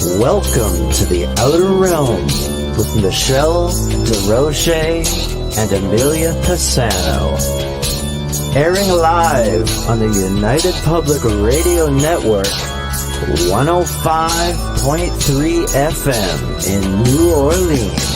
Welcome to the Outer Realm with Michelle Desrochers and Amelia Pisano. Airing live on the United Public Radio Network, 105.3 FM in New Orleans.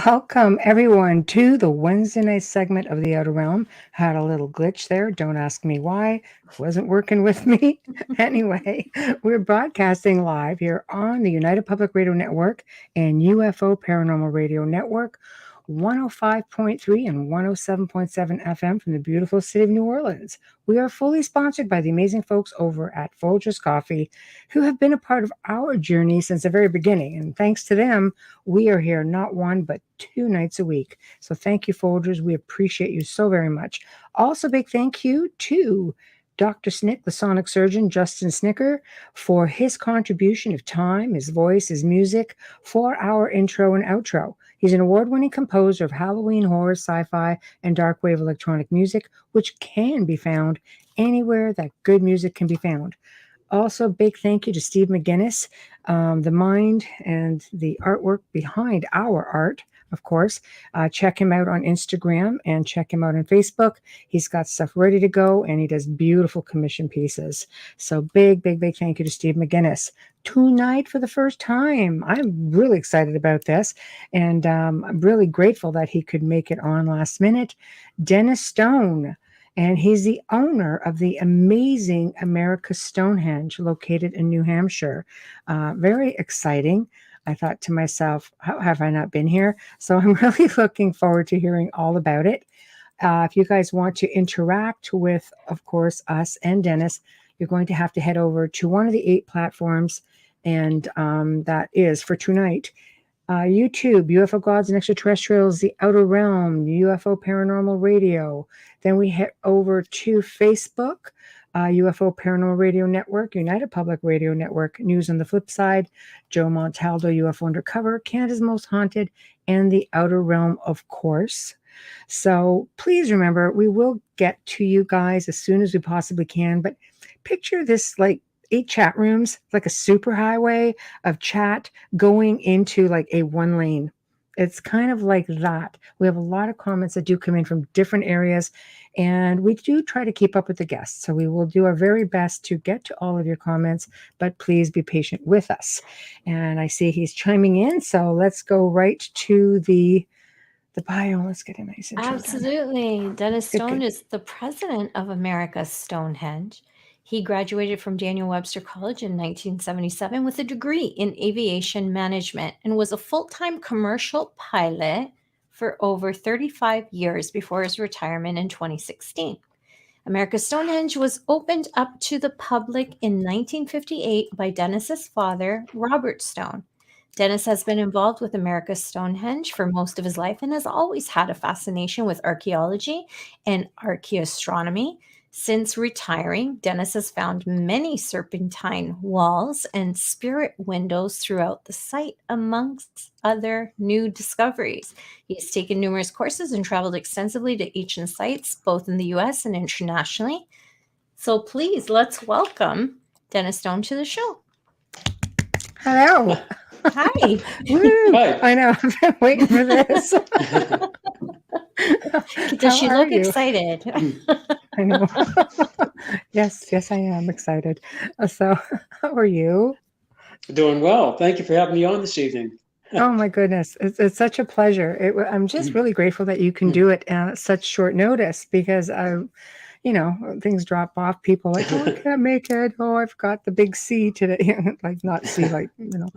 Welcome, everyone, to the Wednesday night segment of The Outer Realm. Had a little glitch there. Don't ask me why. It wasn't working with me. Anyway, we're broadcasting live here on the United Public Radio Network and UFO Paranormal Radio Network, 105.3 and 107.7 FM from the beautiful city of New Orleans. We are fully sponsored by the amazing folks over at Folgers Coffee, who have been a part of our journey since the very beginning. And thanks to them, we are here not one, but 2 nights a week. So thank you, Folgers. We appreciate you so very much. Also, big thank you to Dr. Snick, the sonic surgeon, Justin Snicker, for his contribution of time, his voice, his music for our intro and outro. He's an award-winning composer of Halloween horror, sci-fi, and dark wave electronic music, which can be found anywhere that good music can be found. Also, big thank you to Steve McGinnis, the mind and the artwork behind our art, of course. Check him out on Instagram and check him out on Facebook. He's got stuff ready to go, and he does beautiful commission pieces. So big thank you to Steve McGinnis. Tonight, for the first time, I'm really excited about this, and I'm really grateful that he could make it on last minute. Dennis Stone. And he's the owner of the amazing America's Stonehenge located in New Hampshire. Very exciting. I thought to myself, how have I not been here? So I'm really looking forward to hearing all about it. If you guys want to interact with, of course, us and Dennis, you're going to have to head over to one of the 8 platforms. And that is for tonight. YouTube, UFO Gods and Extraterrestrials, The Outer Realm, UFO Paranormal Radio. Then we head over to Facebook, UFO Paranormal Radio Network, United Public Radio Network, News on the Flip Side, Joe Montaldo, UFO Undercover, Canada's Most Haunted, and The Outer Realm, of course. So please remember, we will get to you guys as soon as we possibly can, but picture this like 8 chat rooms, like a super highway of chat going into like a 1 lane. It's kind of like that. We have a lot of comments that do come in from different areas, and we do try to keep up with the guests. So we will do our very best to get to all of your comments, but please be patient with us. And I see he's chiming in. So let's go right to the bio. Let's get him nice. Absolutely. Dennis Stone is the president of America's Stonehenge. He graduated from Daniel Webster College in 1977 with a degree in aviation management and was a full-time commercial pilot for over 35 years before his retirement in 2016. America's Stonehenge was opened up to the public in 1958 by Dennis's father, Robert Stone. Dennis has been involved with America's Stonehenge for most of his life and has always had a fascination with archaeology and archaeoastronomy. Since retiring, Dennis has found many serpentine walls and spirit windows throughout the site, amongst other new discoveries. He has taken numerous courses and traveled extensively to ancient sites, both in the U.S. and internationally. So please, let's welcome Dennis Stone to the show. Hello. Hi. Woo. Hi. I know. I've been waiting for this. Does she look excited? I know. Yes, I am excited. So, how are you? Doing well. Thank you for having me on this evening. Oh my goodness, it's such a pleasure. I'm just really grateful that you can do it at such short notice, because things drop off. People are like, oh, I can't make it. Oh, I've got the big C today. Like not C, like, the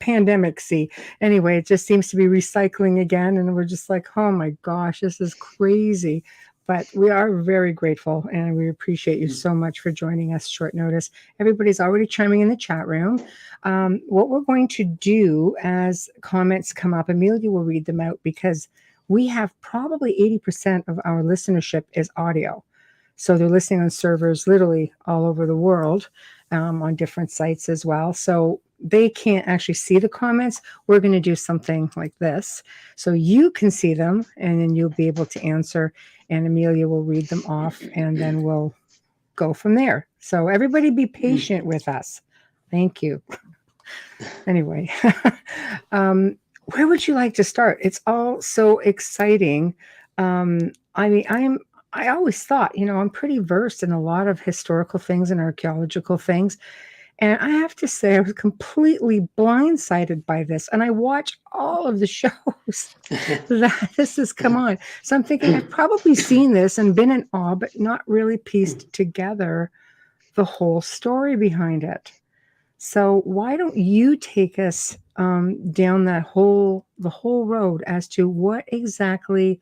pandemic C. Anyway, it just seems to be recycling again. And we're just like, oh my gosh, this is crazy. But we are very grateful, and we appreciate you so much for joining us short notice. Everybody's already chiming in the chat room. What we're going to do as comments come up, Amelia will read them out, because we have probably 80% of our listenership is audio. So they're listening on servers literally all over the world, on different sites as well. So they can't actually see the comments. We're going to do something like this, so you can see them, and then you'll be able to answer, and Amelia will read them off, and then we'll go from there. So everybody be patient with us. Thank you. Anyway, where would you like to start? It's all so exciting. I mean, I always thought, I'm pretty versed in a lot of historical things and archaeological things. And I have to say, I was completely blindsided by this. And I watch all of the shows that this has come on. So I'm thinking I've probably seen this and been in awe, but not really pieced together the whole story behind it. So why don't you take us down the whole road as to what exactly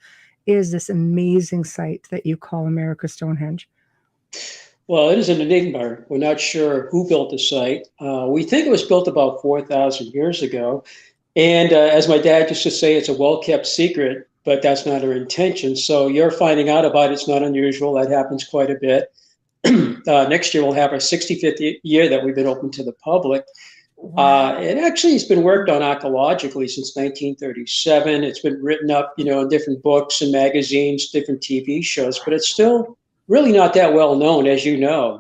is this amazing site that you call America's Stonehenge? Well, it is an enigma. We're not sure who built the site. We think it was built about 4,000 years ago. And as my dad used to say, it's a well-kept secret, but that's not our intention. So you're finding out about it's not unusual. That happens quite a bit. Next year, we'll have our 65th year that we've been open to the public. Wow. It actually has been worked on archaeologically since 1937. It's been written up, in different books and magazines, different TV shows, but it's still really not that well known, as you know.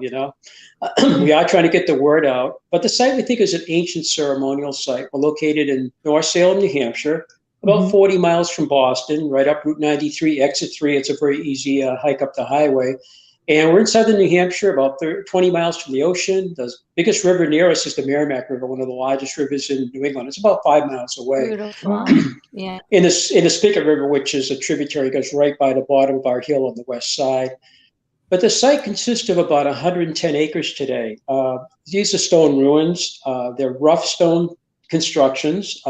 We are trying to get the word out. But the site, we think, is an ancient ceremonial site. We're located in North Salem, New Hampshire, about 40 miles from Boston, right up Route 93, exit 3. It's a very easy hike up the highway. And we're in southern New Hampshire, about 20 miles from the ocean. The biggest river near us is the Merrimack River, one of the largest rivers in New England. It's about 5 miles away. Beautiful. Yeah. In the Spigot River, which is a tributary, goes right by the bottom of our hill on the west side. But the site consists of about 110 acres today. These are stone ruins. They're rough stone constructions.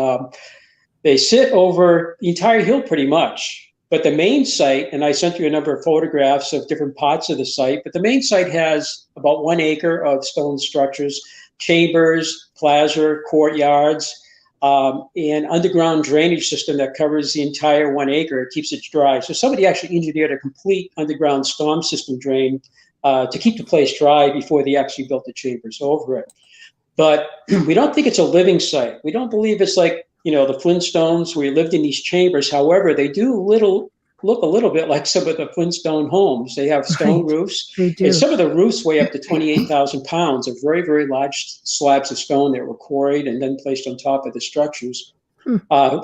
They sit over the entire hill pretty much. But the main site, and I sent you a number of photographs of different parts of the site, but the main site has about 1 acre of stone structures, chambers, plaza, courtyards, and underground drainage system that covers the entire 1 acre. It keeps it dry. So somebody actually engineered a complete underground storm system drain to keep the place dry before they actually built the chambers over it. But we don't think it's a living site. We don't believe it's like, the Flintstones, where you lived in these chambers. However, they do look a little bit like some of the Flintstone homes. They have stone roofs. They do. And some of the roofs weigh up to 28,000 pounds of very, very large slabs of stone that were quarried and then placed on top of the structures,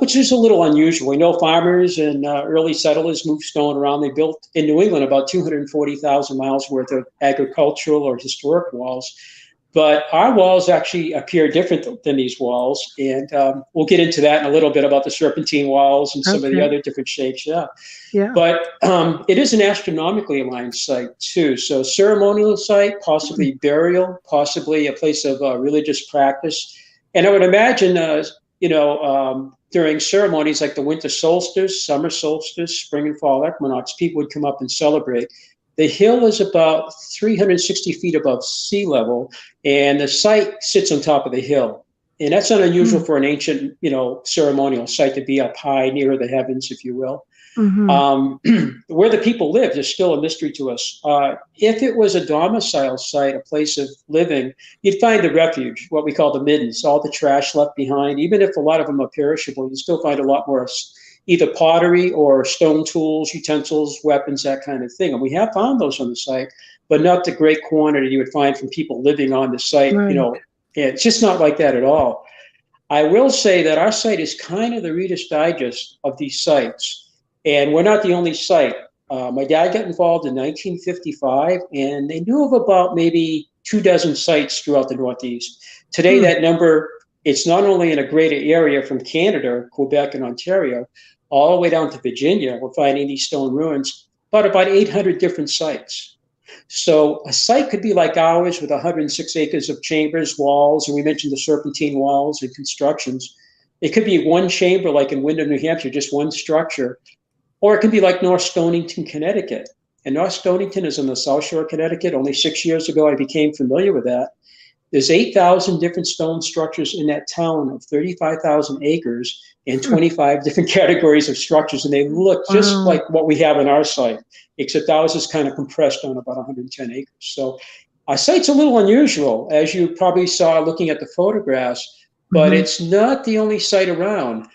which is a little unusual. We know farmers and early settlers moved stone around. They built in New England about 240,000 miles worth of agricultural or historic walls. But our walls actually appear different than these walls. And we'll get into that in a little bit about the serpentine walls and some of the other different shapes. Yeah. But it is an astronomically aligned site, too. So ceremonial site, possibly burial, possibly a place of religious practice. And I would imagine, during ceremonies like the winter solstice, summer solstice, spring and fall equinox, people would come up and celebrate. The hill is about 360 feet above sea level, and the site sits on top of the hill. And that's not unusual for an ancient, ceremonial site to be up high near the heavens, if you will. Where the people lived is still a mystery to us. If it was a domicile site, a place of living, you'd find the refuge, what we call the middens, all the trash left behind. Even if a lot of them are perishable, you still find a lot more either pottery or stone tools, utensils, weapons, that kind of thing. And we have found those on the site, but not the great quantity you would find from people living on the site. Right. It's just not like that at all. I will say that our site is kind of the Reader's Digest of these sites. And we're not the only site. My dad got involved in 1955, and they knew of about maybe 24 sites throughout the Northeast. Today, that number, it's not only in a greater area from Canada, Quebec, and Ontario, all the way down to Virginia. We're finding these stone ruins, but about 800 different sites. So a site could be like ours with 106 acres of chambers, walls, and we mentioned the serpentine walls and constructions. It could be one chamber, like in Windham, New Hampshire, just one structure. Or it could be like North Stonington, Connecticut, and North Stonington is on the South Shore of Connecticut. Only 6 years ago, I became familiar with that. There's 8,000 different stone structures in that town of 35,000 acres and 25 different categories of structures. And they look just like what we have on our site, except ours is kind of compressed on about 110 acres. So our site's a little unusual, as you probably saw looking at the photographs, but it's not the only site around.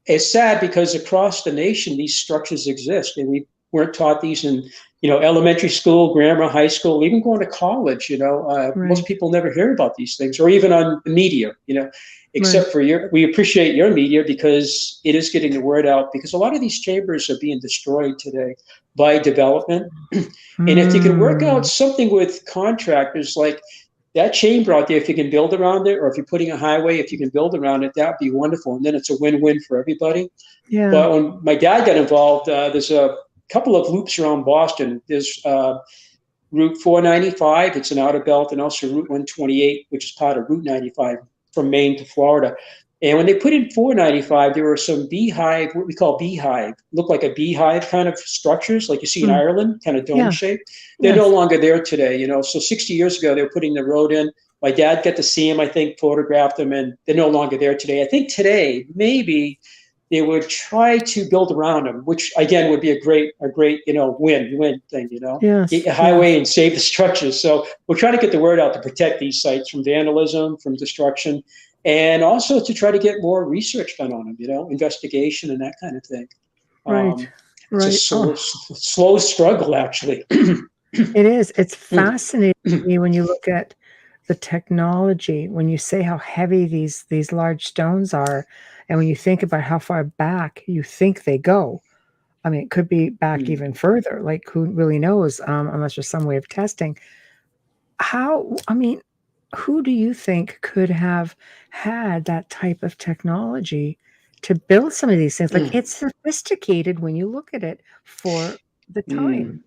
It's sad because across the nation, these structures exist, and we weren't taught these in, elementary school, grammar, high school, even going to college. Most people never hear about these things, or even on the media. Except for we appreciate your media because it is getting the word out. Because a lot of these chambers are being destroyed today by development, and if you can work out something with contractors like that chamber out there, if you can build around it, or if you're putting a highway, if you can build around it, that'd be wonderful. And then it's a win-win for everybody. Yeah. But when my dad got involved, there's a couple of loops around Boston. There's Route 495, it's an outer belt, and also Route 128, which is part of Route 95 from Maine to Florida. And when they put in 495, there were some beehive, what we call beehive, look like a beehive kind of structures, like you see in Ireland, kind of dome shape. They're no longer there today, So 60 years ago, they were putting the road in. My dad got to see them, I think, photographed them, and they're no longer there today. I think today, maybe they would try to build around them, which again would be a great, win-win thing, Get a highway and save the structures. So we're trying to get the word out to protect these sites from vandalism, from destruction, and also to try to get more research done on them, investigation and that kind of thing. It's a slow struggle, actually. It is. It's fascinating to me when you look at the technology, when you say how heavy these large stones are, and when you think about how far back you think they go. I mean, it could be back even further, like who really knows, unless there's some way of testing. Who do you think could have had that type of technology to build some of these things? Like it's sophisticated when you look at it for the time.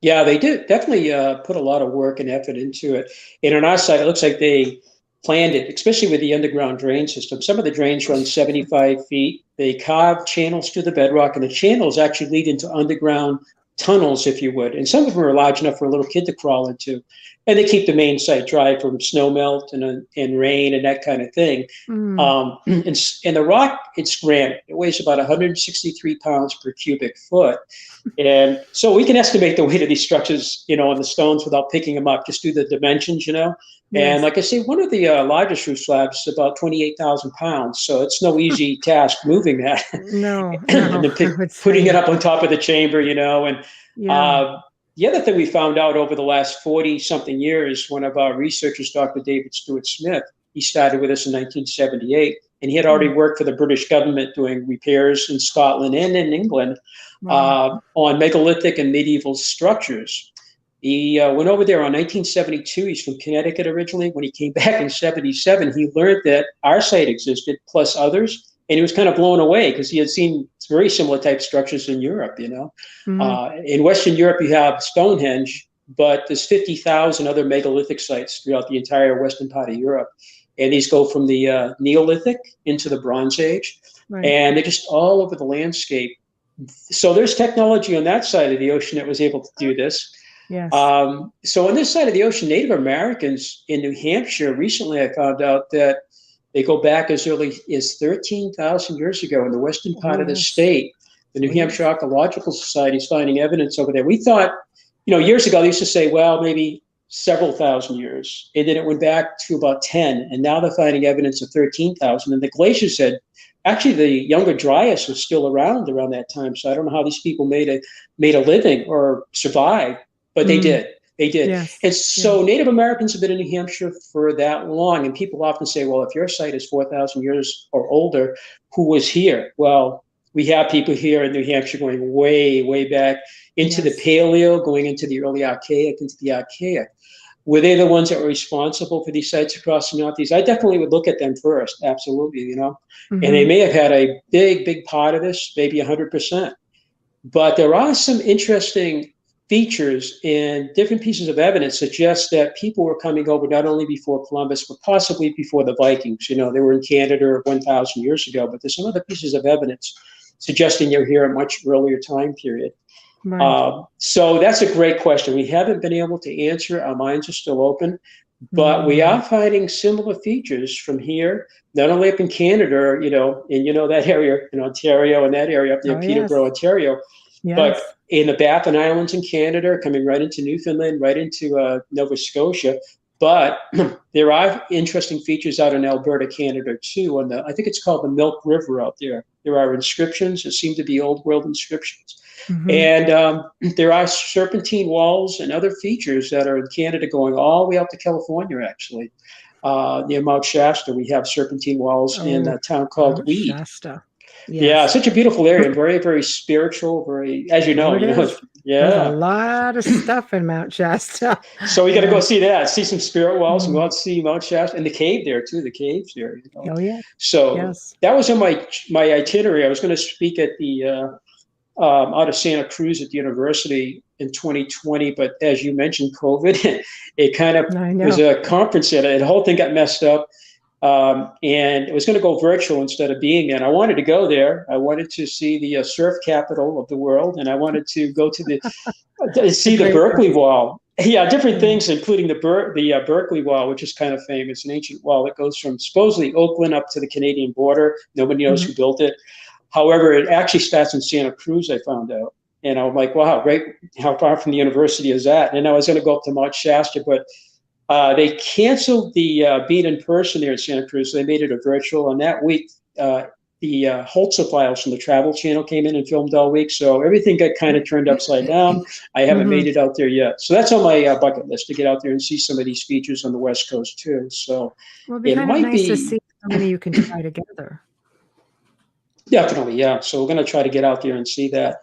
Yeah, they did definitely put a lot of work and effort into it. And on our side, it looks like they planned it, especially with the underground drain system. Some of the drains run 75 feet. They carve channels through the bedrock, and the channels actually lead into underground tunnels, if you would. And some of them are large enough for a little kid to crawl into. And they keep the main site dry from snow melt and rain and that kind of thing. And the rock, it's granite. It weighs about 163 pounds per cubic foot. And so we can estimate the weight of these structures, on the stones without picking them up, just do the dimensions, Yes. And like I say, one of the largest roof slabs is about 28,000 pounds. So it's no easy task moving that. No. And then putting it up on top of the chamber, and the other thing we found out over the last 40-something years, one of our researchers, Dr. David Stewart Smith, he started with us in 1978, and he had already worked for the British government doing repairs in Scotland and in England on megalithic and medieval structures. He went over there in 1972. He's from Connecticut originally. When he came back in 77, he learned that our site existed, plus others. And he was kind of blown away because he had seen very similar type structures in Europe, In Western Europe, you have Stonehenge, but there's 50,000 other megalithic sites throughout the entire western part of Europe. And these go from the Neolithic into the Bronze Age. And they're just all over the landscape. So there's technology on that side of the ocean that was able to do this. Yes. So on this side of the ocean, Native Americans in New Hampshire, recently I found out that they go back as early as 13,000 years ago in the western part of the state. The New Hampshire Archaeological Society is finding evidence over there. We thought, years ago, they used to say, well, maybe several thousand years. And then it went back to about 10. And now they're finding evidence of 13,000. And the glacier said, actually, the Younger Dryas was still around that time. So I don't know how these people made a living or survived, but they did. They did. Yes. And so Native Americans have been in New Hampshire for that long. And people often say, well, if your site is 4,000 years or older, who was here? Well, we have people here in New Hampshire going way, way back into the Paleo, going into the early Archaic, into the Archaic. Were they the ones that were responsible for these sites across the Northeast? I definitely would look at them first. Absolutely, And they may have had a big, big part of this, maybe 100%. But there are some interesting features and different pieces of evidence suggest that people were coming over not only before Columbus, but possibly before the Vikings. They were in Canada 1,000 years ago, but there's some other pieces of evidence suggesting they were here at a much earlier time period. Right. So that's a great question. We haven't been able to answer. Our minds are still open, but we are finding similar features from here, not only up in Canada, and that area in Ontario and that area up near Peterborough, Ontario, but in the Baffin Islands in Canada, coming right into Newfoundland, right into Nova Scotia. But there are interesting features out in Alberta, Canada, too. I think it's called the Milk River out there. There are inscriptions that seem to be old world inscriptions. And there are serpentine walls and other features that are in Canada going all the way up to California, actually. Near Mount Shasta, we have serpentine walls in a town called Mount Weed. Shasta. Yeah, such a beautiful area, and very, very spiritual, very, as you know, There's a lot of stuff in Mount Shasta. So we got to go see that, see some spirit walls, and go out and see Mount Shasta, and the cave there too, the caves there. Oh yeah. So that was on my itinerary. I was going to speak at the out of Santa Cruz at the university in 2020, but as you mentioned, COVID, it kind of was a conference center, and the whole thing got messed up. And it was going to go virtual instead of being there. And I wanted to go there. I wanted to see the surf capital of the world, and I wanted to go to see the Berkeley Wall. Yeah, different things, including the Berkeley Wall, which is kind of famous, an ancient wall that goes from supposedly Oakland up to the Canadian border. Nobody knows who built it. However, it actually starts in Santa Cruz, I found out. And I'm like, wow, great. How far from the university is that? And I was going to go up to Mount Shasta, but they canceled the beat in person there in Santa Cruz. So they made it a virtual. And that week, the Holzer files from the Travel Channel came in and filmed all week. So everything got kind of turned upside down. I haven't made it out there yet. So that's on my bucket list, to get out there and see some of these features on the West Coast too. So it might be nice to see how many you can try together. Definitely, yeah. So we're going to try to get out there and see that.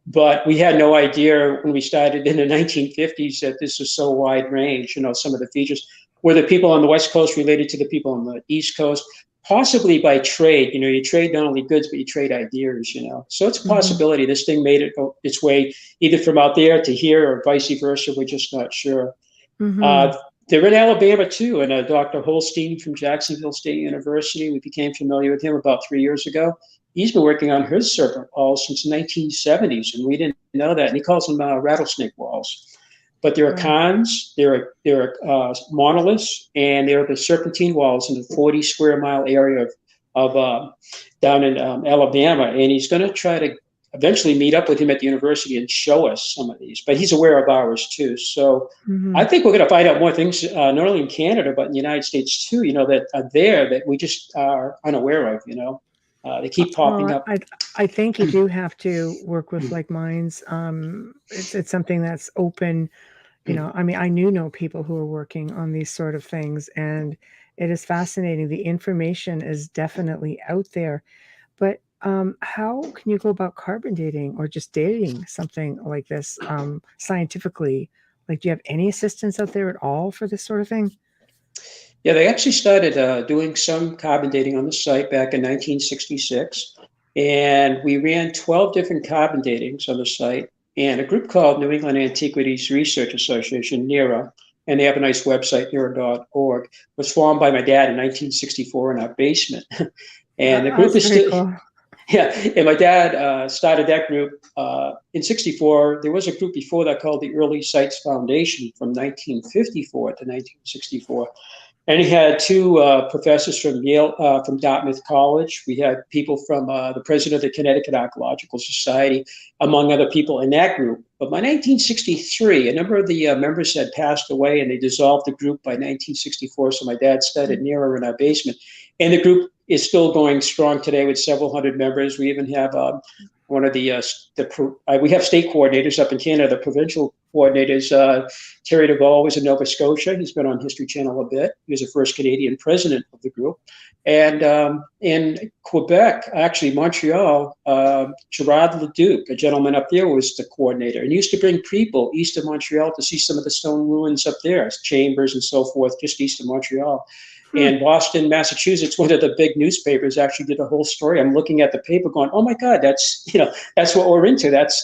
But we had no idea when we started in the 1950s that this was so wide range, some of the features. Were the people on the West Coast related to the people on the East Coast? Possibly by trade. You trade not only goods, but you trade ideas, So it's a possibility this thing made its way either from out there to here or vice versa. We're just not sure. They're in Alabama, too. And Dr. Holstein from Jacksonville State University, we became familiar with him about 3 years ago. He's been working on his serpent walls since the 1970s, and we didn't know that. And he calls them rattlesnake walls. But there are cons, there are monoliths, and there are the serpentine walls in the 40 square mile area of down in Alabama. And he's going to try to eventually meet up with him at the university and show us some of these. But he's aware of ours too. So I think we're going to find out more things, not only in Canada, but in the United States too, that are there that we just are unaware of, They keep popping up. I think you do have to work with like minds. It's something that's open. I know people who are working on these sort of things, and it is fascinating. The information is definitely out there, but how can you go about carbon dating or just dating something like this scientifically? Like, do you have any assistance out there at all for this sort of thing? Yeah, they actually started doing some carbon dating on the site back in 1966. And we ran 12 different carbon datings on the site. And a group called New England Antiquities Research Association, NERA, and they have a nice website, nera.org, was formed by my dad in 1964 in our basement. And the group is still... Cool. Yeah, and my dad started that group in 64. There was a group before that called the Early Sites Foundation from 1954 to 1964. And he had two professors from Yale, from Dartmouth College. We had people from the president of the Connecticut Archaeological Society, among other people in that group. But by 1963, a number of the members had passed away, and they dissolved the group by 1964. So my dad started NERA in our basement. And the group is still going strong today with several hundred members. We even have one of we have state coordinators up in Canada, the provincial coordinators. Terry Duvall was in Nova Scotia. He's been on History Channel a bit. He was the first Canadian president of the group. And in Quebec, actually Montreal, Gerard Leduc, a gentleman up there, was the coordinator. And he used to bring people east of Montreal to see some of the stone ruins up there, chambers and so forth, just east of Montreal. And Boston, Massachusetts, one of the big newspapers actually did a whole story. I'm looking at the paper going, oh my God, that's what we're into. That's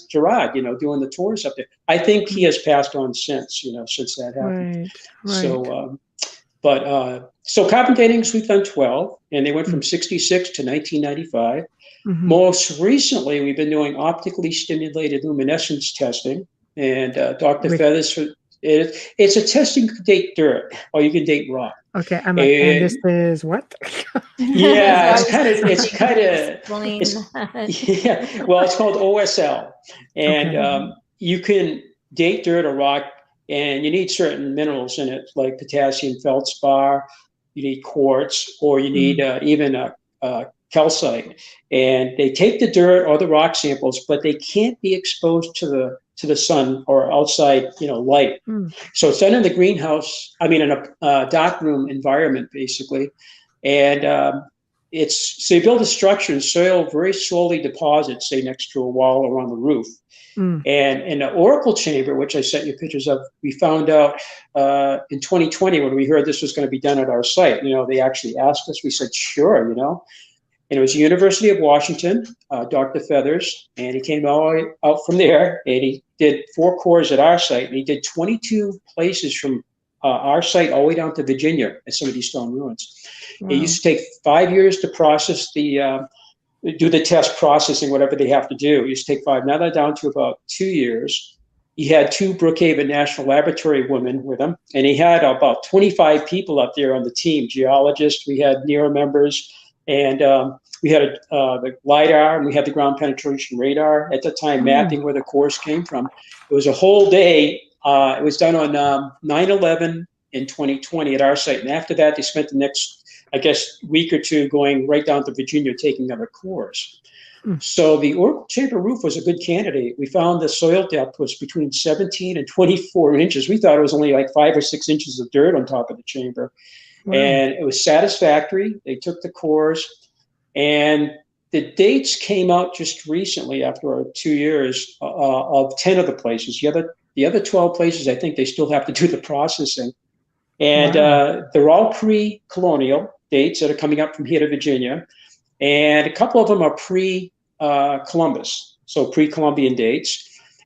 Gerard, doing the tours up there. I think he has passed on since that happened. Right. So, But so carbon datings, we've done 12, and they went from 66 to 1995. Most recently, we've been doing optically stimulated luminescence testing, and Dr. Feathers, it's a testing you can date dirt or you can date rock. Okay, I'm like, and this is what? Yeah, it's well, it's called OSL, and you can date dirt or rock, and you need certain minerals in it, like potassium feldspar. You need quartz, or you need even calcite. And they take the dirt or the rock samples, but they can't be exposed to the sun or outside, light. So it's done in the greenhouse. I mean, in a dark room environment, basically. And so you build a structure, and soil very slowly deposits, say, next to a wall or on the roof. And in the Oracle chamber, which I sent you pictures of, we found out in 2020 when we heard this was going to be done at our site. They actually asked us. We said, sure, And it was the University of Washington, Dr. Feathers, and he came all the way out from there, and he did 4 cores at our site, and he did 22 places from our site all the way down to Virginia at some of these stone ruins. Wow. It used to take 5 years to process do the test processing, whatever they have to do. It used to take 5. Now they're down to about 2 years. He had 2 Brookhaven National Laboratory women with him, and he had about 25 people up there on the team, geologists. We had NERA members, and we had the LIDAR, and we had the ground penetration radar at the time, mapping where the cores came from. It was a whole day. It was done on 9/11 in 2020 at our site, and after that, they spent the next, I guess, week or two going right down to Virginia, taking other cores. So the Oracle chamber roof was a good candidate. We found the soil depth was between 17 and 24 inches. We thought it was only like 5 or 6 inches of dirt on top of the chamber. Wow. And it was satisfactory. They took the cores, and the dates came out just recently after 2 years of 10 of the places. The other 12 places, I think they still have to do the processing. And they're all pre-colonial dates that are coming up from here to Virginia. And a couple of them are pre-Columbus, so pre-Columbian dates.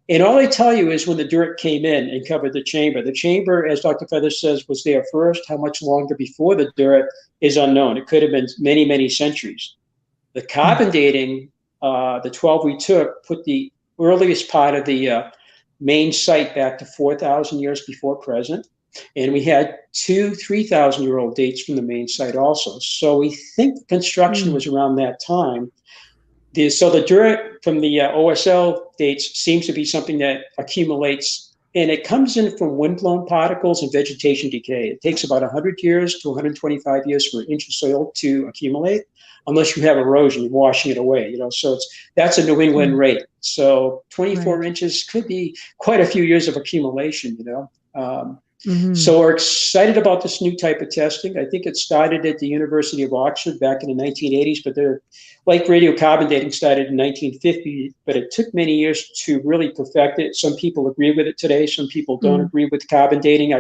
And all they tell you is when the dirt came in and covered the chamber. The chamber, as Dr. Feathers says, was there first. How much longer before the dirt is unknown. It could have been many, many centuries. The carbon dating, the 12 we took, put the earliest part of the main site back to 4,000 years before present. And we had 3,000-year-old dates from the main site also. So we think construction was around that time. So the dirt from the OSL dates seems to be something that accumulates, and it comes in from windblown particles and vegetation decay. It takes about 100 years to 125 years for an inch of soil to accumulate, unless you have erosion, washing it away. So that's a New England rate. So 24 inches could be quite a few years of accumulation. So we're excited about this new type of testing. I think it started at the University of Oxford back in the 1980s, but they're like radiocarbon dating started in 1950, but it took many years to really perfect it. Some people agree with it today. Some people don't agree with carbon dating.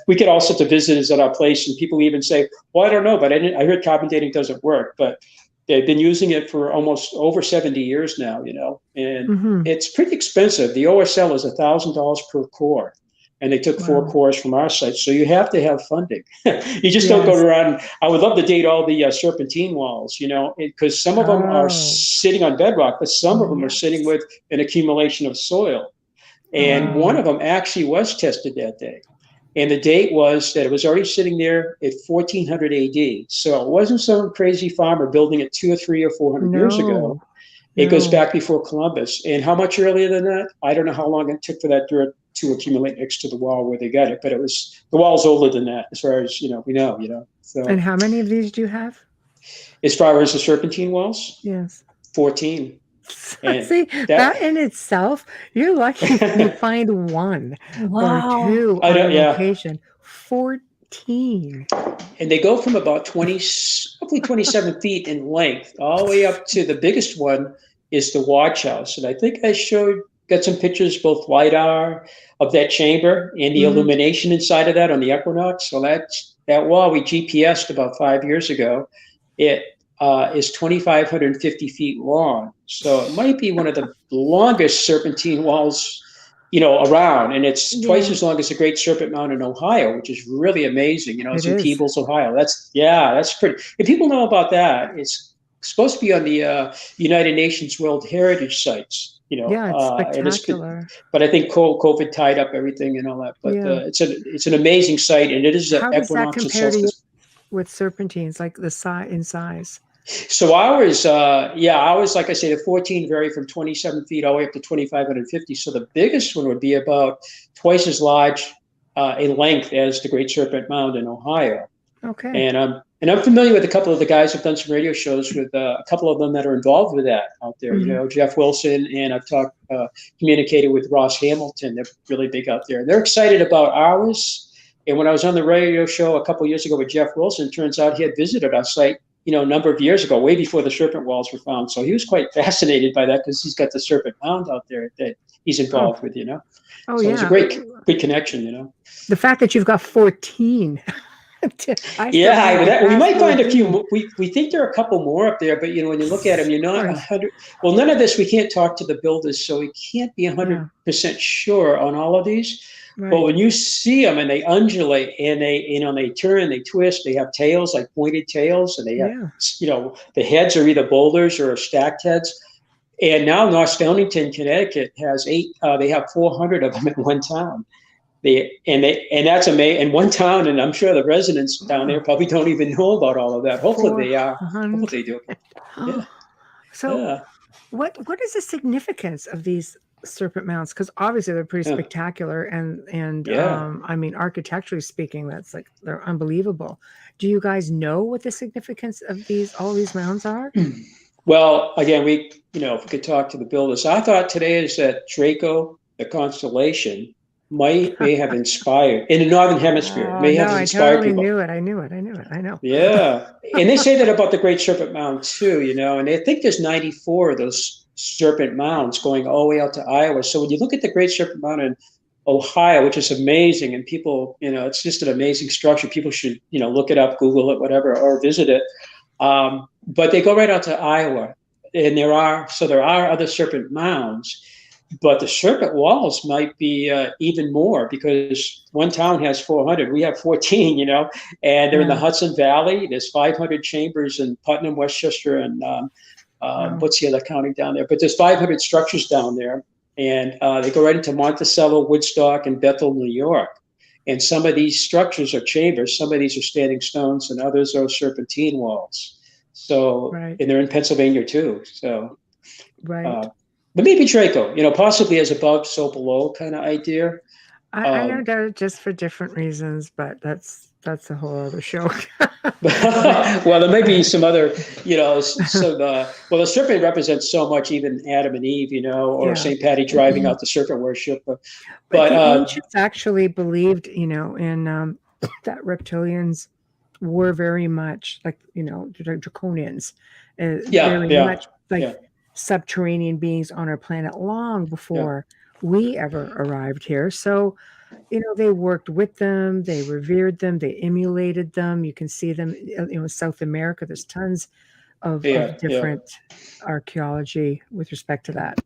We get all sorts of visitors at our place, and people even say, well, I don't know, but I heard carbon dating doesn't work. But they've been using it for almost over 70 years now, and it's pretty expensive. The OSL is $1,000 per core. And they took 4 cores from our site. So you have to have funding. You just don't go around. I would love to date all the serpentine walls, because some of them are sitting on bedrock, but some of them are sitting with an accumulation of soil. And one of them actually was tested that day. And the date was that it was already sitting there at 1400 AD. So it wasn't some crazy farmer building it 200 or 300 or 400 years ago. It goes back before Columbus. And how much earlier than that? I don't know how long it took for that dirt to accumulate next to the wall where they got it, but the wall's older than that, as far as we know. So, and how many of these do you have? As far as the serpentine walls? Yes. 14. And see, that in itself, you're lucky if you find one or two on location. 14. And they go from about roughly 27 feet in length, all the way up to the biggest one is the watch house. And I think I got some pictures, both LIDAR of that chamber and the illumination inside of that on the equinox. So that wall we GPSed about 5 years ago. It is 2,550 feet long. So it might be one of the longest serpentine walls around, and it's twice Yeah. as long as the Great Serpent Mound in Ohio, which is really amazing. It's It in is. Peebles, Ohio. That's pretty. If people know about that, it's supposed to be on the United Nations World Heritage Sites. Yeah, it's And spectacular. but I think COVID tied up everything and all that. But Yeah. it's an amazing site, and it is an How does that equinox and compare to you solstice. with serpentines, like the size in size? So ours, like I say, the 14 vary from 27 feet all the way up to 2,550. So the biggest one would be about twice as large in length as the Great Serpent Mound in Ohio. Okay. And I'm familiar with a couple of the guys who've done some radio shows with a couple of them that are involved with that out there. Mhm. Jeff Wilson, and I've communicated with Ross Hamilton. They're really big out there. They're excited about ours. And when I was on the radio show a couple of years ago with Jeff Wilson, turns out he had visited our site a number of years ago, way before the serpent walls were found. So he was quite fascinated by that because he's got the serpent mound out there that he's involved with, Oh, So yeah. it's a great connection, The fact that you've got 14. We might find a few. We think there are a couple more up there, but when you look at them, you're not 100. Well, none of this we can't talk to the builders, so we can't be 100% sure on all of these. Right. But when you see them and they undulate and they turn, they twist, they have tails, like pointed tails, and they have, the heads are either boulders or stacked heads. And now North Stonington, Connecticut has they have 400 of them in one town. And that's amazing. In one town, and I'm sure the residents down there probably don't even know about all of that. Hopefully they are. Hopefully they do. Yeah. So what is the significance of these serpent mounds? Because obviously they're pretty spectacular, and I mean, architecturally speaking, they're unbelievable. Do you guys know what the significance of all these mounds are? Well, again, if we could talk to the builders. Our thought today is that Draco, the constellation, may have inspired in the northern hemisphere. Have inspired people. I knew it. I know. Yeah, and they say that about the Great Serpent Mound too. And they think there's 94 of those serpent mounds going all the way out to Iowa. So when you look at the Great Serpent Mound in Ohio, which is amazing, and people, it's just an amazing structure. People should, look it up, Google it, whatever, or visit it. But they go right out to Iowa, and there are other serpent mounds. But the serpent walls might be even more, because one town has 400. We have 14, and they're in the Hudson Valley. There's 500 chambers in Putnam, Westchester, and what's the other county down there? But there's 500 structures down there, and they go right into Monticello, Woodstock, and Bethel, New York. And some of these structures are chambers. Some of these are standing stones, and others are serpentine walls. So, and they're in Pennsylvania too. So, but maybe Draco, possibly as above, so below kind of idea. I know that just for different reasons, but that's a whole other show. Well, there may be some other, the serpent represents so much, even Adam and Eve, or St. Patty driving out the serpent worship. But the ancients actually believed, in that reptilians were very much like, the draconians, much like subterranean beings on our planet long before we ever arrived here. So, they worked with them, they revered them, they emulated them. You can see them, South America. There's tons of different archaeology with respect to that.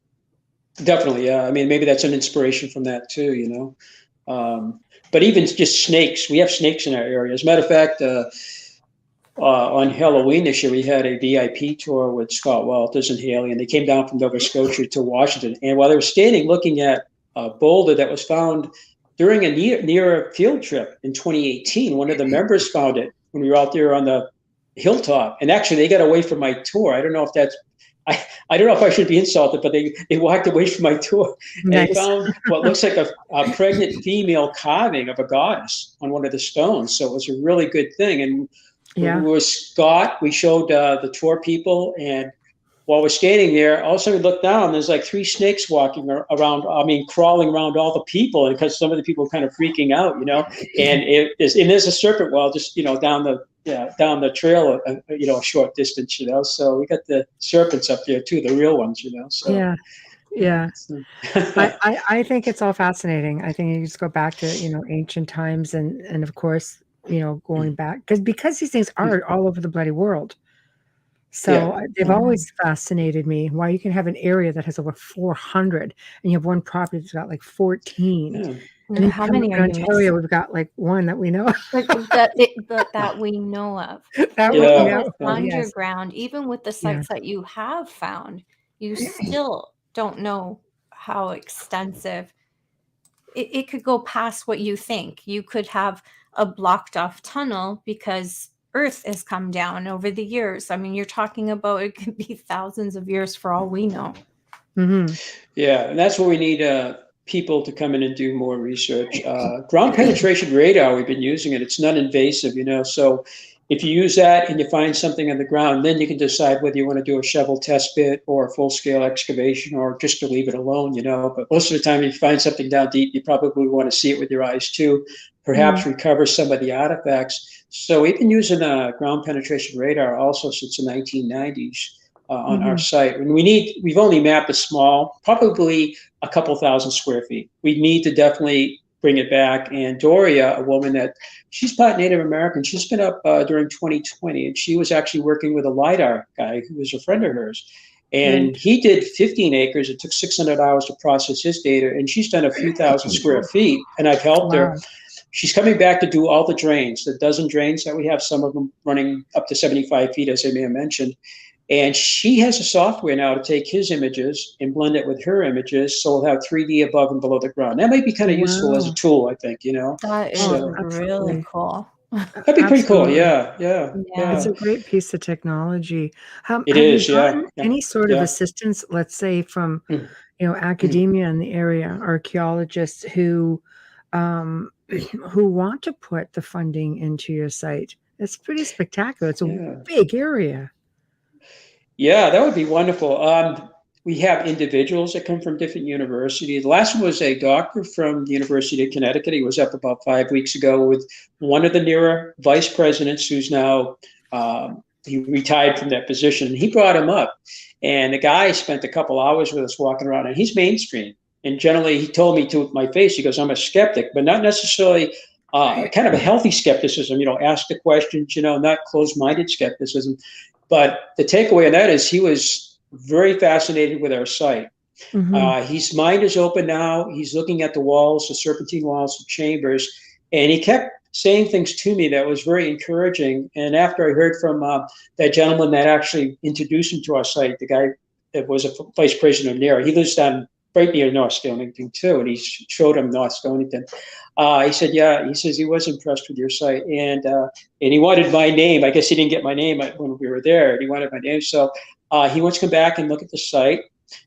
Definitely, yeah. I mean, maybe that's an inspiration from that too, But even just snakes, we have snakes in our area. As a matter of fact, on Halloween this year, we had a VIP tour with Scott Walters and Haley, and they came down from Nova Scotia to Washington. And while they were standing looking at a boulder that was found during a near field trip in 2018, one of the members found it when we were out there on the hilltop. And actually, they got away from my tour. I don't know if that's, I don't know if I should be insulted, but they walked away from my tour. Nice. And they found what looks like a pregnant female carving of a goddess on one of the stones. So it was a really good thing. And when we were Scott, we showed the tour people, and while we're standing there, all of a sudden we look down, there's like 3 snakes walking around, crawling around all the people, and because some of the people were kind of freaking out, and there's a serpent wall just, down the trail, a short distance, so we got the serpents up there too, the real ones, so. Yeah. I think it's all fascinating. I think you just go back to, ancient times and of course, going back because these things are all over the bloody world. So they've always fascinated me, why you can have an area that has over 400 and you have one property that's got like 14. Yeah. And then How many are you Ontario, missing? we've got like one that we know of. that we know of. That Yeah. we Even know with of, yes. underground, even with the sites that you have found, you still don't know how extensive. It could go past what you think. You could have a blocked off tunnel because Earth has come down over the years. I mean, you're talking about it could be thousands of years for all we know. Mm-hmm. Yeah, and that's where we need people to come in and do more research. Ground penetration radar, we've been using it. It's non-invasive, so if you use that and you find something on the ground, then you can decide whether you want to do a shovel test bit or a full-scale excavation or just to leave it alone, But most of the time, if you find something down deep, you probably want to see it with your eyes too, perhaps recover some of the artifacts. So we've been using ground penetration radar also since the 1990s. On our site. And we've only mapped a small, probably a couple thousand square feet. We need to definitely bring it back. And Doria, a woman she's part Native American, she's been up during 2020, and she was actually working with a LiDAR guy who was a friend of hers. And he did 15 acres. It took 600 hours to process his data, and she's done a few thousand square feet, and I've helped her. She's coming back to do all the drains, the dozen drains that we have, some of them running up to 75 feet, as I may have mentioned. And she has a software now to take his images and blend it with her images, so we'll have 3D above and below the ground. That might be kind of useful as a tool, I think, That is really cool. That'd be pretty cool, yeah. It's a great piece of technology. Have It you is, gotten any sort of assistance, let's say, from academia in the area, archaeologists who want to put the funding into your site? It's pretty spectacular. It's a big area. Yeah, that would be wonderful. We have individuals that come from different universities. The last one was a doctor from the University of Connecticut. He was up about 5 weeks ago with one of the NERA vice presidents, who's now he retired from that position. He brought him up, and the guy spent a couple hours with us walking around, and he's mainstream. And generally, he told me to my face, he goes, "I'm a skeptic, but not necessarily kind of a healthy skepticism. Ask the questions, not closed-minded skepticism." But the takeaway on that is he was very fascinated with our site. His mind is open now. He's looking at the walls, the serpentine walls, the chambers, and he kept saying things to me that was very encouraging. And after I heard from that gentleman that actually introduced him to our site, the guy that was a vice president of NERA, he lives down right near North Stonington too, and he showed him North Stonington. He said, he says he was impressed with your site, and he wanted my name. I guess he didn't get my name when we were there, and he wanted my name. So he wants to come back and look at the site.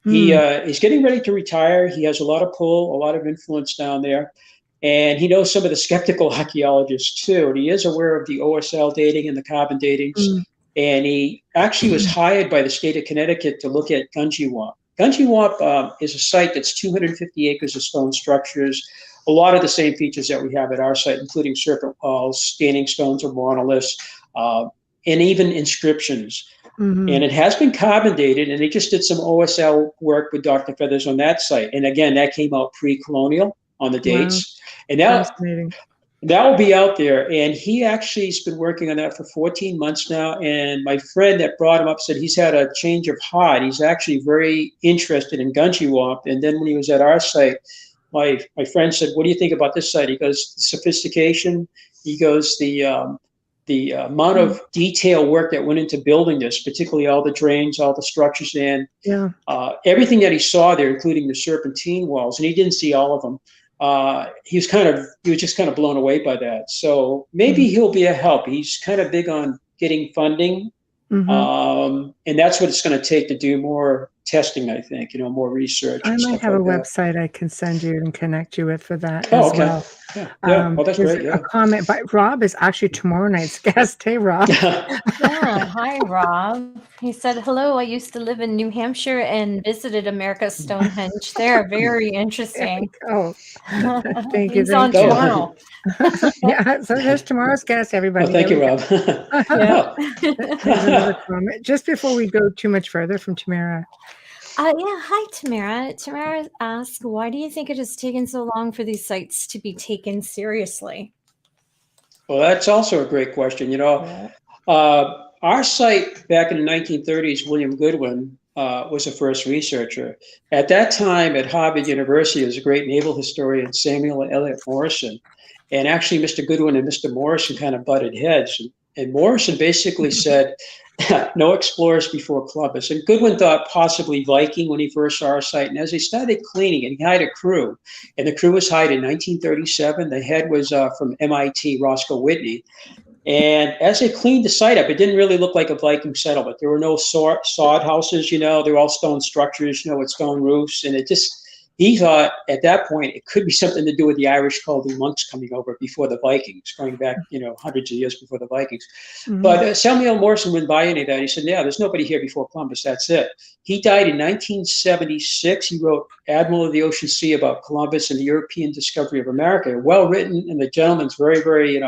He's getting ready to retire. He has a lot of pull, a lot of influence down there, and he knows some of the skeptical archaeologists too. And he is aware of the OSL dating and the carbon datings. And he actually was hired by the state of Connecticut to look at Gunjiwap. Gunjiwap is a site that's 250 acres of stone structures, a lot of the same features that we have at our site, including serpent walls, standing stones or monoliths, and even inscriptions. And it has been carbon dated, and they just did some OSL work with Dr. Feathers on that site. And again, that came out pre-colonial on the dates. And that will be out there. And he actually has been working on that for 14 months now. And my friend that brought him up said he's had a change of heart. He's actually very interested in Gunjiwap. And then when he was at our site, my friend said, "What do you think about this site?" He goes, "Sophistication." He goes, the amount of detail work that went into building this, particularly all the drains, all the structures, and everything that he saw there, including the serpentine walls, and he didn't see all of them. He was just kind of blown away by that. So maybe he'll be a help. He's kind of big on getting funding. And that's what it's going to take to do more testing, I think, more research. I might have a website I can send you and connect you with for that as well. Well, that's great. A comment by Rob is actually tomorrow night's guest. Hey, Rob. Hi, Rob. He said, "Hello, I used to live in New Hampshire and visited America's Stonehenge. They're very interesting." Oh, thank you. He's on tomorrow. So there's tomorrow's guest, everybody. Thank you, Rob. There's another comment. Just before we go too much further from Tamara. Hi, Tamara. Tamara asks, "Why do you think it has taken so long for these sites to be taken seriously?" Well, that's also a great question. our site back in the 1930s, William Goodwin was the first researcher. At that time at Harvard University, there was a great naval historian, Samuel Eliot Morison. And actually, Mr. Goodwin and Mr. Morison kind of butted heads. And Morison basically said, no explorers before Columbus. And Goodwin thought possibly Viking when he first saw our site. And as they started cleaning it, he hired a crew. And the crew was hired in 1937. The head was from MIT, Roscoe Whitney. And as they cleaned the site up, it didn't really look like a Viking settlement. There were no sod houses, they were all stone structures, with stone roofs. And he thought at that point, it could be something to do with the Irish Celtic monks coming over before the Vikings, going back, hundreds of years before the Vikings. Mm-hmm. But Samuel Morison wouldn't buy any of that. He said, yeah, there's nobody here before Columbus. That's it. He died in 1976. He wrote Admiral of the Ocean Sea about Columbus and the European discovery of America. Well written, and the gentleman's very, very,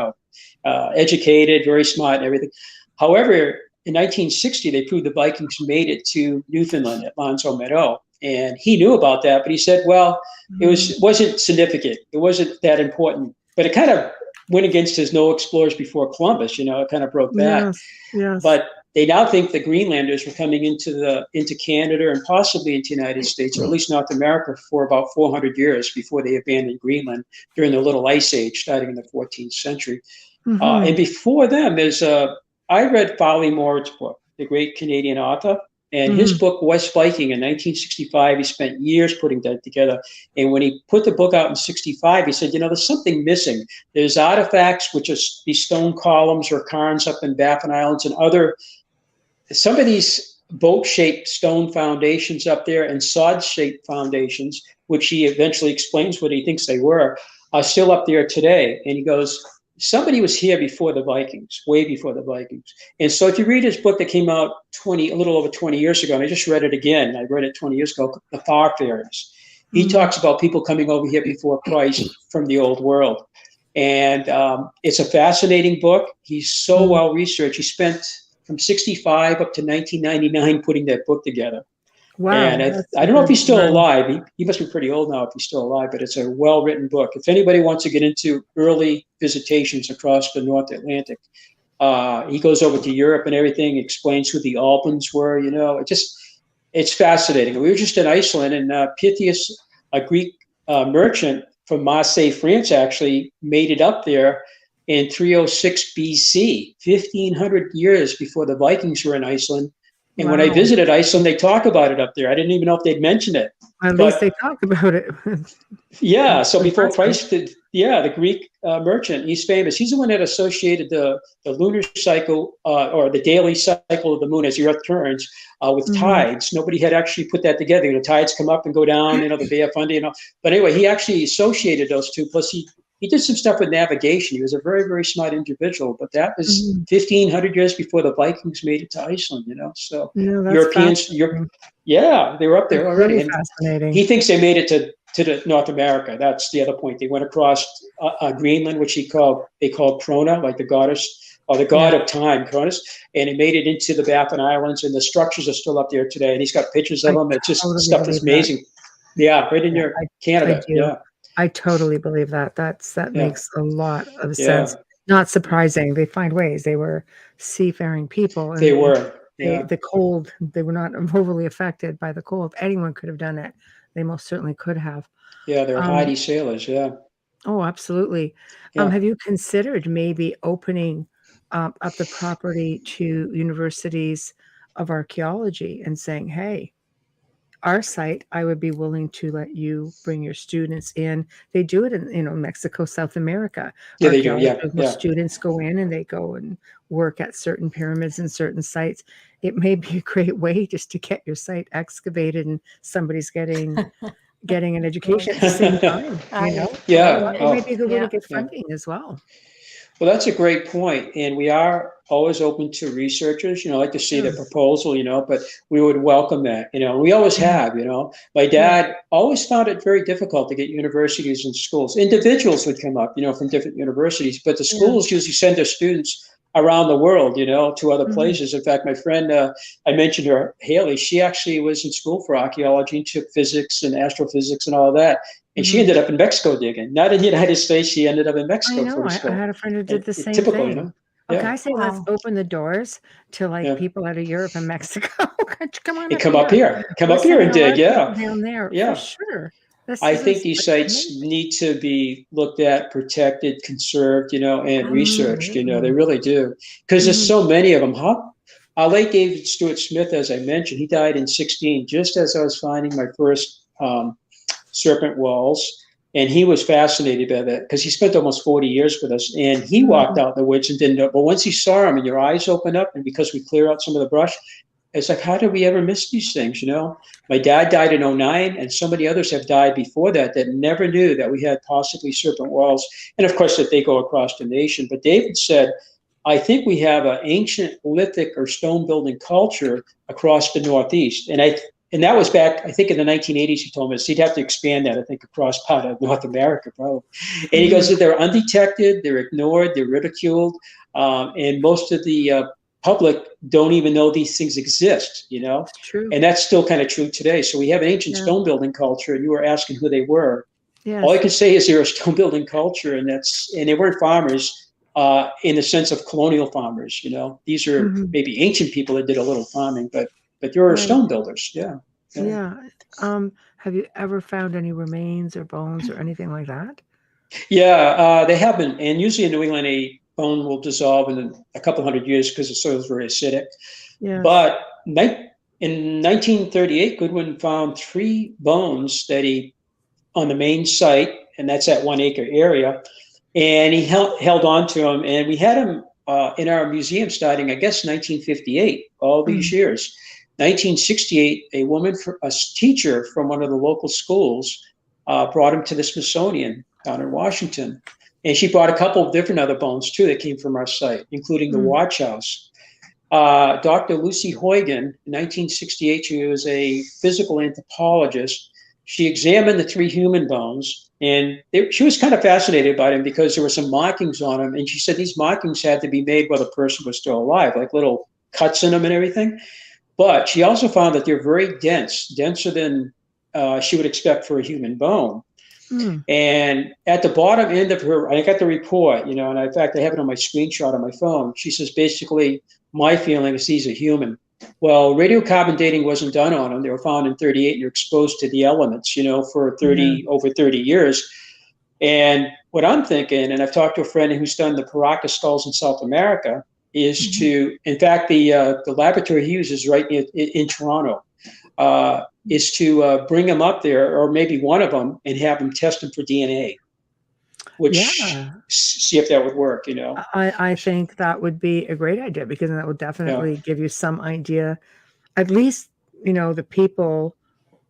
educated, very smart and everything. However, in 1960, they proved the Vikings made it to Newfoundland at Lonzo Meadow. And he knew about that, but he said, well, it wasn't significant. It wasn't that important. But it kind of went against his no explorers before Columbus, it kind of broke that. Yes. But they now think the Greenlanders were coming into Canada and possibly into the United States, or at least North America, for about 400 years before they abandoned Greenland during the Little Ice Age, starting in the 14th century. Mm-hmm. And before them, I read Folly Moore's book, the great Canadian author, and his book, West Viking, in 1965. He spent years putting that together. And when he put the book out in 65, he said, there's something missing. There's artifacts, which are these stone columns or cairns up in Baffin Islands and some of these boat-shaped stone foundations up there and sod-shaped foundations, which he eventually explains what he thinks they were, are still up there today. And he goes, somebody was here before the Vikings, way before the Vikings. And so if you read his book that came out a little over 20 years ago, and I just read it again, I read it 20 years ago, The Far Fares. He talks about people coming over here before Christ from the old world. And it's a fascinating book. He's so well researched. He spent from 65 up to 1999 putting that book together. Wow. And I don't know if he's still alive. He must be pretty old now if he's still alive, but it's a well-written book. If anybody wants to get into early visitations across the North Atlantic, he goes over to Europe and everything, explains who the Albans were, it's fascinating. We were just in Iceland, and Pythias, a Greek merchant from Marseille, France, actually made it up there in 306 BC, 1,500 years before the Vikings were in Iceland. And when I visited Iceland, they talk about it up there. I didn't even know if they'd mention it. At least they talk about it. Yeah. So before Christ, the Greek merchant, he's famous. He's the one that associated the lunar cycle or the daily cycle of the moon as the Earth turns with tides. Nobody had actually put that together. Tides come up and go down, the Bay of Fundy and all. But anyway, he actually associated those two. Plus, he did some stuff with navigation. He was a very, very smart individual, but that was 1,500 years before the Vikings made it to Iceland, So Europeans, they were up there already. Really fascinating. He thinks they made it to North America. That's the other point. They went across Greenland, which they called Krona, like the goddess or the god of time, Cronus, and he made it into the Baffin Islands, and the structures are still up there today. And he's got pictures of them. It's just stuff that's amazing. Yeah, right in Canada. Yeah. I totally believe that. That makes a lot of sense. Not surprising. They find ways. They were seafaring people. And they were. The cold, they were not overly affected by the cold. Anyone could have done it. They most certainly could have. Yeah, they're hardy sailors. Yeah. Oh, absolutely. Yeah. Have you considered maybe opening up the property to universities of archaeology and saying, hey, our site, I would be willing to let you bring your students in. They do it in, Mexico, South America. Yeah, they do. Yeah. Students go in and they go and work at certain pyramids and certain sites. It may be a great way just to get your site excavated and somebody's getting an education at the same time. Yeah. It may be a good way to get funding as well. Well, that's a great point. And we are always open to researchers, like to see the proposal, but we would welcome that, we always have, My dad always found it very difficult to get universities and schools. Individuals would come up, from different universities, but the schools usually send their students around the world, to other places. In fact, my friend, I mentioned her, Haley, she actually was in school for archaeology and took physics and astrophysics and all that. And she ended up in Mexico digging. Not in the United States, she ended up in Mexico for school. I had a friend who did the same typical, thing. Yeah. I say let's Wow. open the doors to like Yeah. people out of Europe and Mexico. Come on And up come up here. here. Come We're up here and sending a lot dig. of people Yeah. down there for Yeah. sure. This I is think just these like sites amazing. need to be looked at, protected, conserved, and researched. They Absolutely. really do, because there's Mhm. so many of them. Our late David Stewart Smith, as I mentioned, he died in 16, just as I was finding my first serpent walls. And he was fascinated by that because he spent almost 40 years with us. And he walked out in the woods and didn't know. But once he saw them and your eyes open up, and because we clear out some of the brush, it's like, how did we ever miss these things? My dad died in 09, and so many others have died before that never knew that we had possibly serpent walls. And of course, that they go across the nation. But David said, I think we have an ancient lithic or stone building culture across the Northeast. And that was back, I think, in the 1980s, he told me. So he'd have to expand that, I think, across part of North America, probably. And he goes, they're undetected, they're ignored, they're ridiculed, and most of the public don't even know these things exist, It's true. And that's still kind of true today. So we have an ancient stone building culture, and you were asking who they were. Yes. All I can say is they're a stone building culture, and they weren't farmers in the sense of colonial farmers. These are maybe ancient people that did a little farming, but they were stone builders. Yeah. Have you ever found any remains or bones or anything like that? Yeah, they have been. And usually in New England, a bone will dissolve in a couple hundred years because the soil is very acidic. Yes. But in 1938, Goodwin found 3 bones that on the main site, and that's that 1 acre area. And he held on to them. And we had them in our museum starting, I guess, 1958, all these years. 1968, a teacher from one of the local schools brought him to the Smithsonian down in Washington. And she brought a couple of different other bones, too, that came from our site, including the watch house. Dr. Lucy Huygen, in 1968, she was a physical anthropologist. She examined the 3 human bones, and she was kind of fascinated by them because there were some markings on them. And she said these markings had to be made while the person was still alive, like little cuts in them and everything. But she also found that they're very denser than she would expect for a human bone. And at the bottom end of her, I got the report, and in fact, I have it on my screenshot on my phone. She says, basically, my feeling is these are human. Well, radiocarbon dating wasn't done on them. They were found in 38 and you're exposed to the elements, for over 30 years. And what I'm thinking, and I've talked to a friend who's done the Paracas skulls in South America, is in fact, the laboratory he uses right in Toronto, is to bring them up there, or maybe one of them, and have them test them for DNA, see if that would work, I think that would be a great idea, because that would definitely give you some idea, at least, the people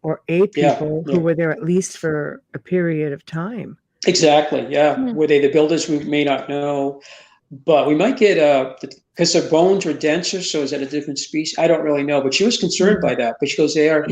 or people who were there at least for a period of time. Exactly. Yeah. Were they the builders? We may not know, but we might get because their bones were denser. So is that a different species? I don't really know, but she was concerned by that. But she goes, they are.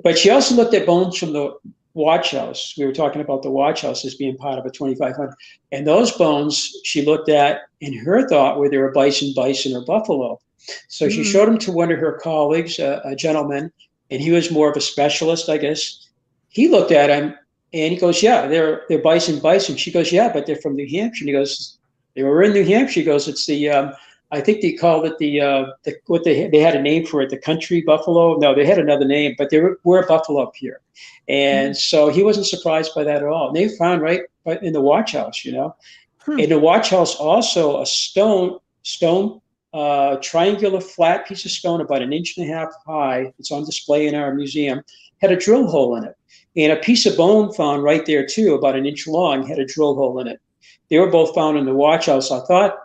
But she also looked at bones from the watch house. We were talking about the watch house as being part of a 2,500. And those bones she looked at, in her thought, were there a bison, or buffalo. So she showed them to one of her colleagues, a gentleman, and he was more of a specialist, I guess. He looked at him and he goes, yeah, they're bison. She goes, yeah, but they're from New Hampshire. And he goes, they were in New Hampshire. He goes, it's the, I think they called it they had a name for it, the country buffalo. No, they had another name, but we're a buffalo up here. And so he wasn't surprised by that at all. And they found right in the watch house, In the watch house, also a stone, triangular flat piece of stone about 1.5 inches high. It's on display in our museum, had a drill hole in it. And a piece of bone found right there too, about 1 inch long, had a drill hole in it. They were both found in the watch house. I thought,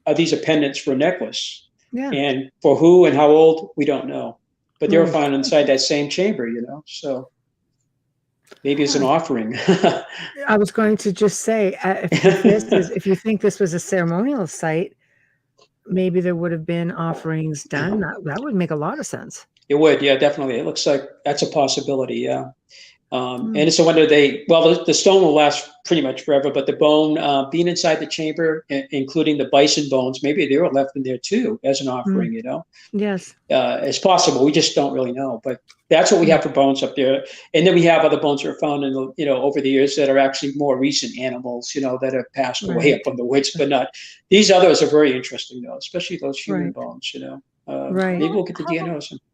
are these are pendants for a necklace? Yeah. And for who and how old, we don't know. But they were found inside that same chamber, So maybe it's an offering. I was going to just say, if you think this was a ceremonial site, maybe there would have been offerings done. That would make a lot of sense. It would, yeah, definitely. It looks like that's a possibility, yeah. And it's a wonder the stone will last pretty much forever, but the bone being inside the chamber, including the bison bones, maybe they were left in there too as an offering, Yes. It's possible. We just don't really know, but that's what we have for bones up there. And then we have other bones that are found in the, over the years that are actually more recent animals, that have passed away up from the woods, but not. These others are very interesting though, especially those human bones, Right. Maybe we'll get the DNA or something.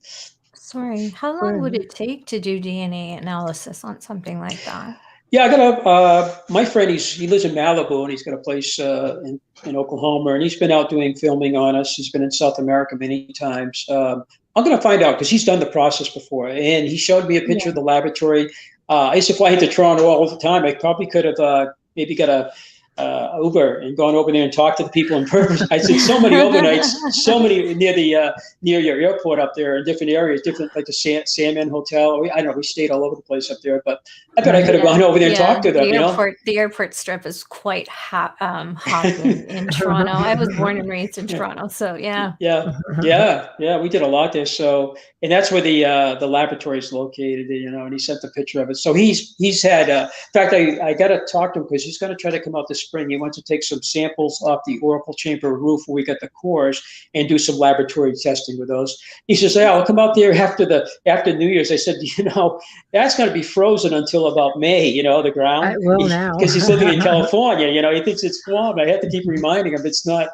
Sorry, how long would it take to do DNA analysis on something like that? Yeah, I got my friend, he lives in Malibu and he's got a place in Oklahoma, and he's been out doing filming on us. He's been in South America many times. I'm going to find out because he's done the process before, and he showed me a picture of the laboratory. I used to fly into Toronto all the time. I probably could have maybe got a Uber and gone over there and talked to the people in person. I said so many overnights, so many near your airport up there in different areas, different like the Salmon Hotel. I don't know, we stayed all over the place up there, but I bet I could have gone over there and talked to them. The airport strip is quite hot in Toronto. I was born and raised in Toronto, so yeah. We did a lot there. So, and that's where the laboratory is located, and he sent the picture of it. So he's had, in fact, I got to talk to him because he's going to try to come out this spring. He wants to take some samples off the Oracle Chamber roof where we got the cores and do some laboratory testing with those. He says, "Yeah, I'll come out there after New Year's." I said, that's going to be frozen until about May. The ground. I will now because he's living in California. He thinks it's warm. I have to keep reminding him it's not.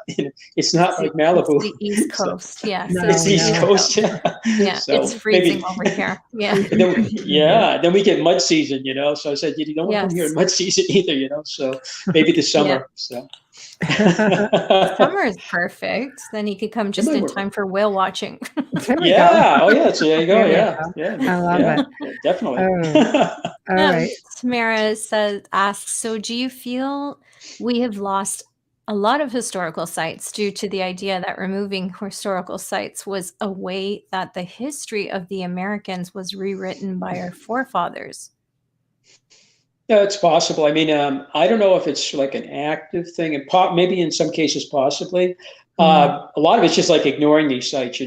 It's not like Malibu. It's the East Coast, yeah. It's the East Coast. Yeah, so it's freezing over here. Yeah. Then we get mud season. So I said, you don't want to come here in mud season either. So maybe the summer. So summer is perfect. Then he could come just in time for whale watching. Oh yeah. So there you go. Yeah. I love it. Yeah, definitely. All right. Tamara asks, so do you feel we have lost a lot of historical sites due to the idea that removing historical sites was a way that the history of the Americans was rewritten by our forefathers? Yeah, it's possible. I mean, I don't know if it's like an active thing, and maybe in some cases, possibly. A lot of it's just like ignoring these sites,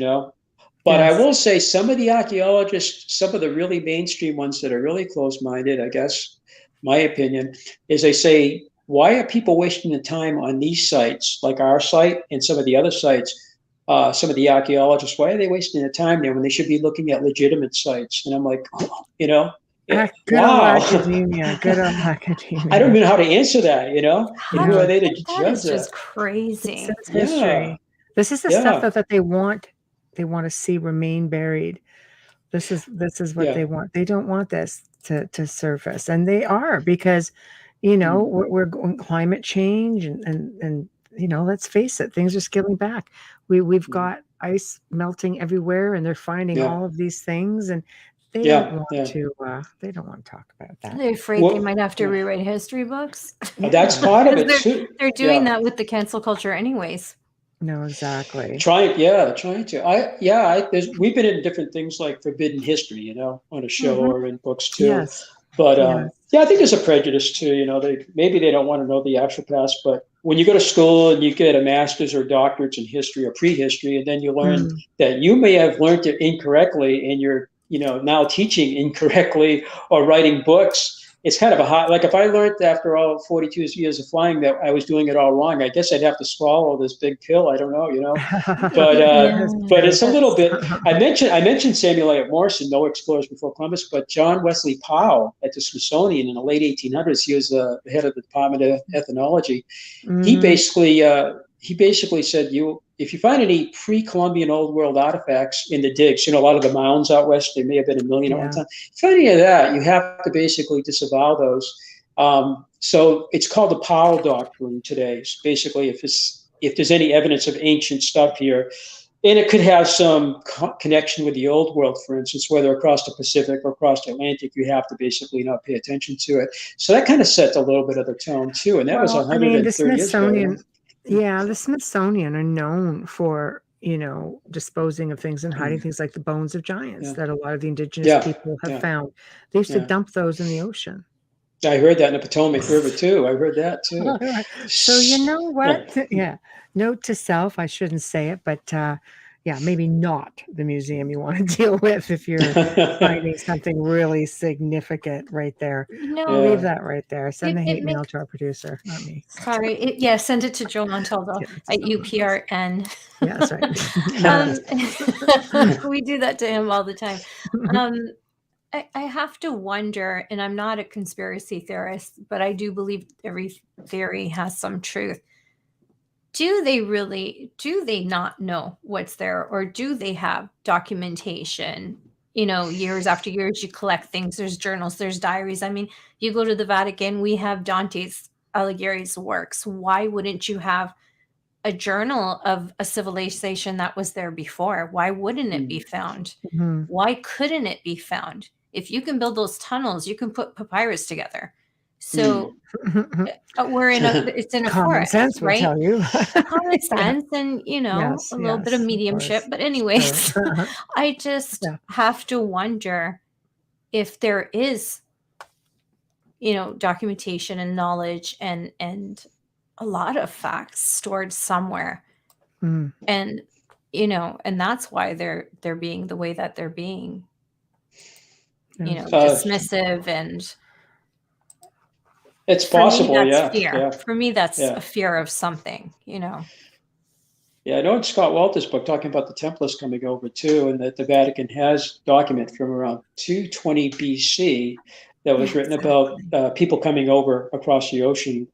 But I will say some of the archaeologists, some of the really mainstream ones that are really close-minded, I guess, my opinion, is they say, why are people wasting the time on these sites, like our site and some of the other sites? Some of the archaeologists, why are they wasting their time there when they should be looking at legitimate sites? And I'm like, Good old academia. Good old academia. I don't even know how to answer that, And who are they to judge that? It's just crazy. It's history. This is the stuff that they want. They want to see remain buried. This is what they want. They don't want this to surface, and they are because, we're going climate change and let's face it, things are scaling back. We've got ice melting everywhere, and they're finding all of these things, and they don't want to. They don't want to talk about that. They're afraid they might have to rewrite history books. That's part of it too. They're doing that with the cancel culture, anyways. No, exactly. Trying to. We've been in different things like Forbidden History, on a show or in books too. Yes. But I think there's a prejudice too. Maybe they don't want to know the actual past, but when you go to school and you get a master's or doctorates in history or prehistory, and then you learn that you may have learned it incorrectly, and you're now teaching incorrectly or writing books. It's kind of like if I learned after all 42 years of flying that I was doing it all wrong, I guess I'd have to swallow this big pill. I don't know, but it's a little bit. I mentioned Samuel Eliot Morison, No Explorers Before Columbus, but John Wesley Powell at the Smithsonian in the late 1800s, he was the head of the Department of Ethnology. He basically said, if you find any pre-Columbian Old World artifacts in the digs, a lot of the mounds out west, there may have been a million at one time. If you find any of that, you have to basically disavow those. So it's called the Powell Doctrine today. So basically, if there's any evidence of ancient stuff here, and it could have some connection with the Old World, for instance, whether across the Pacific or across the Atlantic, you have to basically not pay attention to it. So that kind of set a little bit of the tone too, and that was 130 years ago. Yeah, the Smithsonian are known for, disposing of things and hiding things like the bones of giants that a lot of the indigenous people have found. They used to dump those in the ocean. I heard that in the Potomac River too. I heard that too. So you know what? Note to self, I shouldn't say it, but yeah, maybe not the museum you want to deal with if you're finding something really significant right there. I'll leave that right there. Send the hate mail to our producer, not me. Sorry. Send it to Joe Montaldo at UPRN. Yeah, that's right. We do that to him all the time. I have to wonder, and I'm not a conspiracy theorist, but I do believe every theory has some truth. Do they not know what's there, or do they have documentation? Years after years, you collect things. There's journals, there's diaries. I mean, you go to the Vatican, we have Dante's Alighieri's works. Why wouldn't you have a journal of a civilization that was there before? Why wouldn't it be found? Why couldn't it be found? If you can build those tunnels, you can put papyrus together. So it's in a Common forest, sense right? will tell you. Common sense and, a little bit of mediumship. But anyways, I just have to wonder if there is, documentation and knowledge and a lot of facts stored somewhere. And, and that's why they're being the way that they're being, dismissive and... It's possible, fear. For me, that's a fear of something, Yeah, I know in Scott Walter's book, talking about the Templars coming over too, and that the Vatican has document from around 220 BC that was written about people coming over across the ocean.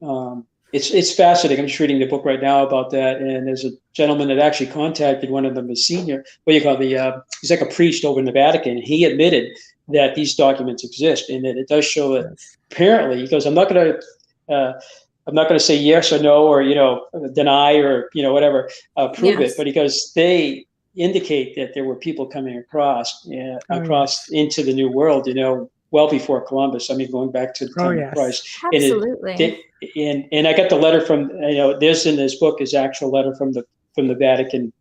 It's fascinating. I'm just reading the book right now about that, and there's a gentleman that actually contacted one of them, a senior, he's like a priest over in the Vatican. He admitted that these documents exist, and that it does show that apparently, he goes, I'm not going to say yes or no or deny or whatever, prove it, but because they indicate that there were people coming across into the New World, well before Columbus. I mean, going back to the time of Christ. Absolutely. And I got the letter from this in this book is actual letter from the Vatican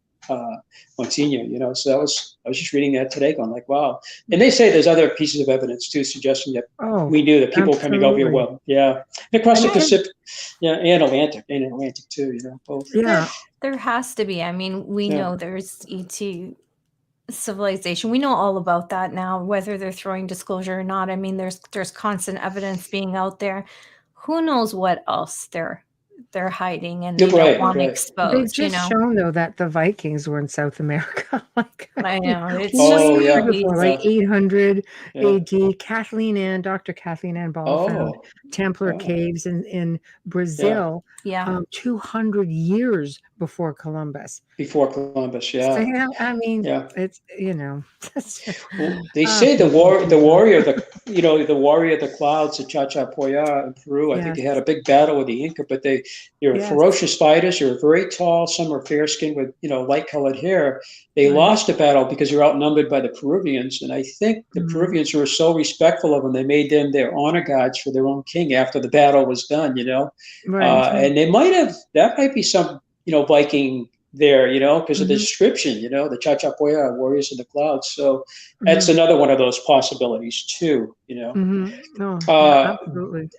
Monsignor, so I was just reading that today, going like, wow. And they say there's other pieces of evidence too, suggesting that we knew that people were coming over here. Well, and across the Pacific, and Atlantic too, both. Yeah, there has to be. I mean, we know there's ET civilization. We know all about that now, whether they're throwing disclosure or not. I mean, there's constant evidence being out there. Who knows what else they're hiding and they don't want to expose. They've just shown though that the Vikings were in South America. I know it's before, like 800 AD. Dr. Kathleen Ann Ball found Templar caves in Brazil. 200 years before Columbus. So, I mean, it's they say the warrior of the clouds, the Chachapoya in Peru. I think they had a big battle with the Inca, but they were ferocious fighters. They were very tall. Some were fair skinned with light colored hair. They lost the battle because they were outnumbered by the Peruvians, and I think the Peruvians were so respectful of them, they made them their honor guards for their own king after the battle was done. And they that might be some Viking there, because of the description, the Chachapoya, warriors of the clouds. So that's another one of those possibilities too, absolutely.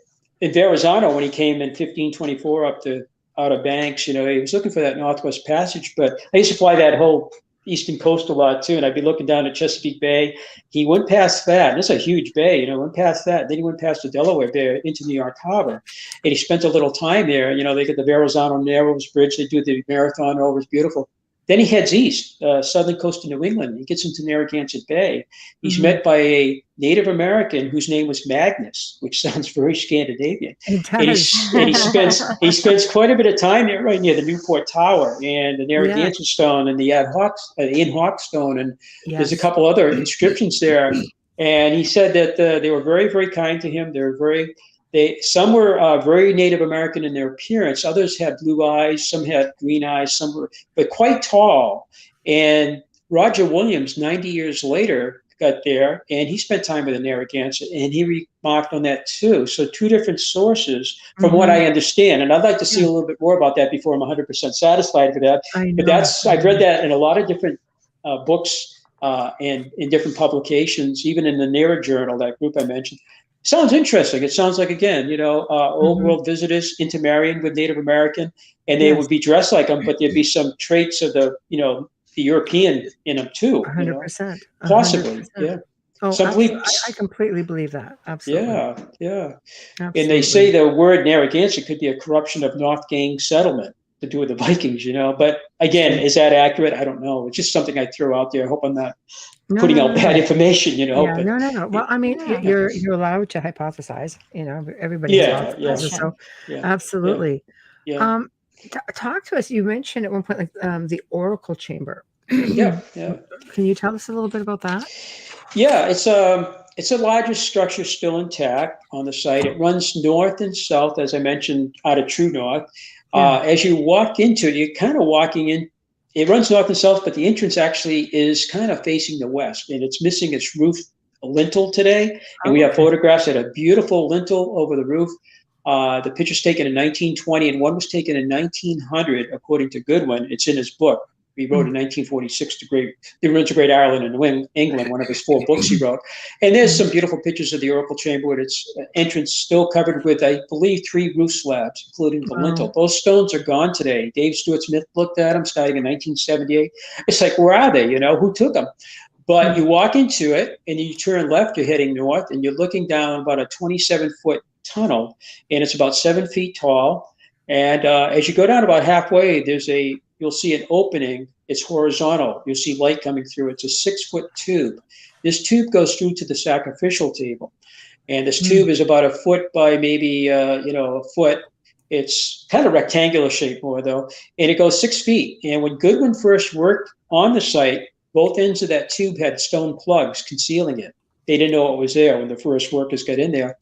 In Verrazano, when he came in 1524 up to Outer Banks, he was looking for that Northwest Passage, but I used to fly that whole eastern coast a lot too, and I'd be looking down at Chesapeake Bay. He went past that, and it's a huge bay, went past that. Then he went past the Delaware Bay into New York Harbor, and he spent a little time there. They get the Verrazano Narrows Bridge. They do the marathon over. It's beautiful. Then he heads east, southern coast of New England. He gets into Narragansett Bay. He's met by a Native American whose name was Magnus, which sounds very Scandinavian. And he spends quite a bit of time there, right near the Newport Tower and the Narragansett Stone and the In Hawk Stone, and there's a couple other inscriptions there. And he said that they were very, very kind to him. Some were very Native American in their appearance. Others had blue eyes. Some had green eyes. Some were, but quite tall. And Roger Williams, 90 years later, got there, and he spent time with the Narragansett, and he remarked on that too. So two different sources, from what I understand. And I'd like to see a little bit more about that before I'm 100% satisfied with that. But I've read that in a lot of different books and in different publications, even in the NERA Journal, that group I mentioned. Sounds interesting. It sounds like, again, old world visitors intermarrying with Native American, and they would be dressed like them, but there'd be some traits of the, the European in them too. 100%. Possibly, 100%. yeah. Oh, Some believe, I completely believe that. Absolutely. yeah. Absolutely. And they say the word Narragansett could be a corruption of Northgate settlement to do with the Vikings, But again, is that accurate? I don't know. It's just something I throw out there. I hope I'm not putting out bad information, Yeah, but no. Well, I mean, you're allowed to hypothesize. Everybody hypothesizes. So, absolutely. Yeah. Talk to us. You mentioned at one point, like the oracle chamber. Yeah. Can you tell us a little bit about that? Yeah, it's a larger structure still intact on the site. It runs north and south, as I mentioned, out of True North. As you walk into it, you're kind of walking in. It runs north and south, but the entrance actually is kind of facing the west, and it's missing its roof lintel today. And we have photographs that a beautiful lintel over the roof. The picture's taken in 1920, and one was taken in 1900, according to Goodwin. It's in his book. He wrote in 1946, The Ruins of Great Ireland and New England, one of his 4 books he wrote. And there's some beautiful pictures of the oracle chamber with its entrance still covered with, I believe, 3 roof slabs, including the lintel. Those stones are gone today. Dave Stewart Smith looked at them starting in 1978. It's like, where are they? Who took them? But you walk into it and you turn left, you're heading north, and you're looking down about a 27-foot tunnel, and it's about 7 feet tall. And as you go down about halfway, you'll see an opening. It's horizontal. You'll see light coming through. It's a 6-foot tube. This tube goes through to the sacrificial table. And this tube is about a foot by maybe, a foot. It's kind of rectangular shape more, though. And it goes 6 feet. And when Goodwin first worked on the site, both ends of that tube had stone plugs concealing it. They didn't know it was there when the first workers got in there.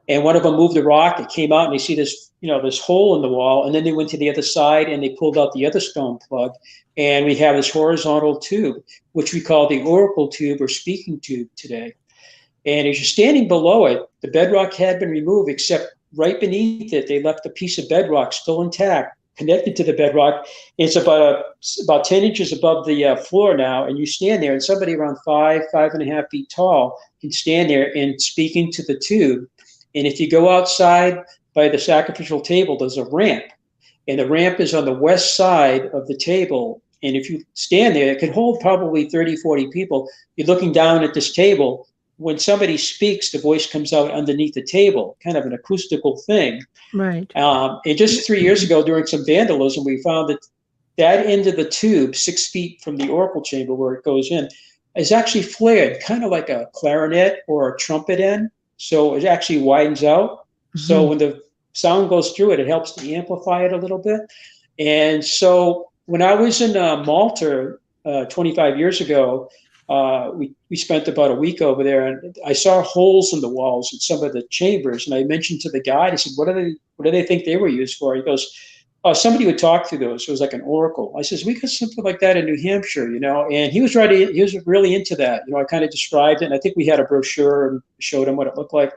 And one of them moved the rock. It came out, and they see this, this hole in the wall. And then they went to the other side, and they pulled out the other stone plug. And we have this horizontal tube, which we call the oracle tube or speaking tube today. And as you're standing below it, the bedrock had been removed, except right beneath it, they left a piece of bedrock still intact, connected to the bedrock. It's about 10 inches above the floor now. And you stand there, and somebody around 5.5 feet tall can stand there and speaking to the tube. And if you go outside by the sacrificial table, there's a ramp. And the ramp is on the west side of the table. And if you stand there, it could hold probably 30, 40 people. You're looking down at this table. When somebody speaks, the voice comes out underneath the table, kind of an acoustical thing. Right. And just 3 years ago, during some vandalism, we found that end of the tube, 6 feet from the oracle chamber where it goes in, is actually flared, kind of like a clarinet or a trumpet end. So it actually widens out. So when the sound goes through it, it helps to amplify it a little bit. And so when I was in Malta 25 years ago, we spent about a week over there, and I saw holes in the walls in some of the chambers. And I mentioned to the guide, I said, what do they think they were used for? He goes, somebody would talk through those. It was like an oracle. I says, we got something like that in New Hampshire, and he was really into that. I kind of described it, and I think we had a brochure and showed him what it looked like.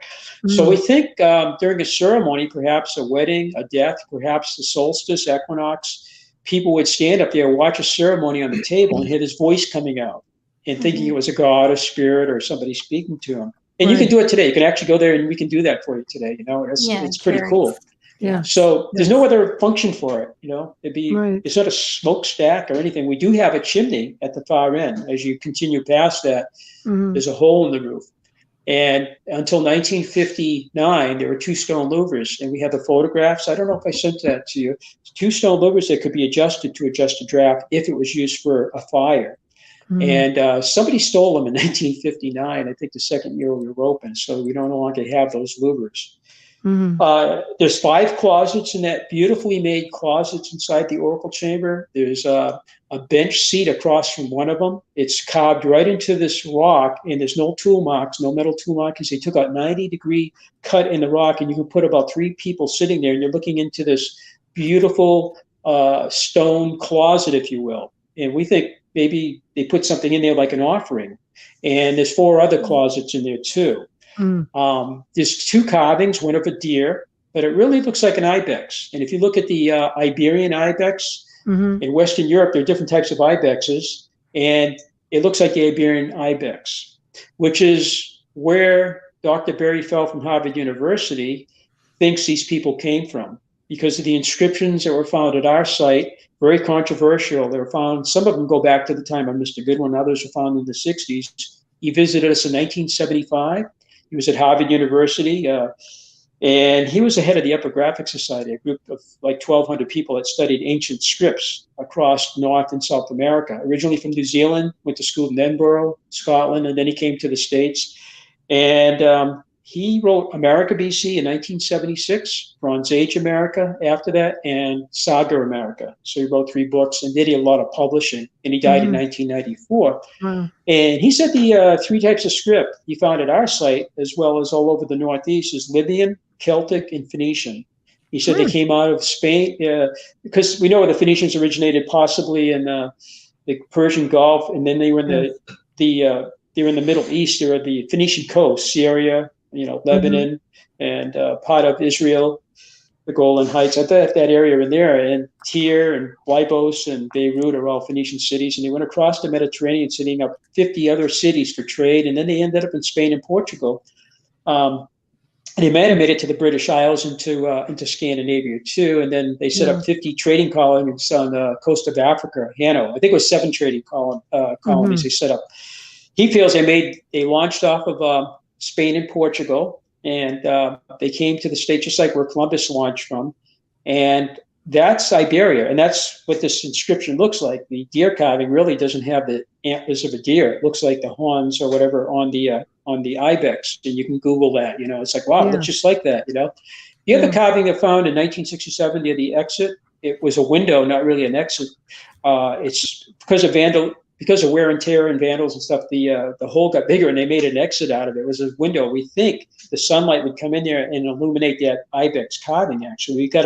So we think during a ceremony, perhaps a wedding, a death, perhaps the solstice, equinox, people would stand up there, watch a ceremony on the table, and hear this voice coming out and thinking it was a god, a spirit, or somebody speaking to him. And you can do it today. You can actually go there and we can do that for you today. It's pretty cool. Yeah. So there's no other function for it. It's not a smokestack or anything. We do have a chimney at the far end. As you continue past that, there's a hole in the roof. And until 1959, there were 2 stone louvers, and we have the photographs. I don't know if I sent that to you. 2 stone louvers that could be adjusted to adjust a draft if it was used for a fire. And somebody stole them in 1959, I think the second year we were open. So we no longer have those louvers. There's 5 closets in that beautifully made closets inside the oracle chamber. There's a bench seat across from one of them. It's carved right into this rock, and there's no tool marks, no metal tool marks. They took a 90-degree cut in the rock, and you can put about 3 people sitting there, and you're looking into this beautiful stone closet, if you will. And we think maybe they put something in there like an offering. And there's 4 other closets in there too. There's 2 carvings, one of a deer, but it really looks like an ibex. And if you look at the Iberian ibex, in Western Europe, there are different types of ibexes, and it looks like the Iberian ibex, which is where Dr. Barry Fell from Harvard University thinks these people came from. because of the inscriptions that were found at our site, very controversial. They were found, some of them go back to the time of Mr. Goodwin, others were found in the 60s. He visited us in 1975. He was at Harvard University, and he was the head of the Epigraphic Society, a group of like 1,200 people that studied ancient scripts across North and South America. Originally from New Zealand, went to school in Edinburgh, Scotland, and then he came to the States. And he wrote America BC in 1976, Bronze Age America after that, and Saga America. So he wrote 3 books and did a lot of publishing, and he died in 1994. Wow. And he said the 3 types of script he found at our site, as well as all over the Northeast, is Libyan, Celtic, and Phoenician. He said they came out of Spain, because we know the Phoenicians originated possibly in the Persian Gulf, and then they were in they were in the Middle East. They were the Phoenician coast, Syria, Lebanon, and part of Israel, the Golan Heights. I thought that area in there, and Tyre and Lybos and Beirut are all Phoenician cities. And they went across the Mediterranean, setting up 50 other cities for trade. And then they ended up in Spain and Portugal. They might have made it to the British Isles, into Scandinavia too. And then they set up 50 trading colonies on the coast of Africa, Hanno. I think it was 7 trading colonies they set up. He feels they launched off of Spain and Portugal, and they came to the States just like where Columbus launched from. And that's Iberia, and that's what this inscription looks like. The deer carving really doesn't have the antlers of a deer. It looks like the horns or whatever on the ibex, and you can Google that. It's like, wow, it looks just like that. The other carving they found in 1967 near the exit, it was a window, not really an exit. It's because of wear and tear and vandals and stuff, the hole got bigger and they made an exit out of it. It was a window. We think the sunlight would come in there and illuminate that ibex carving. Actually, we got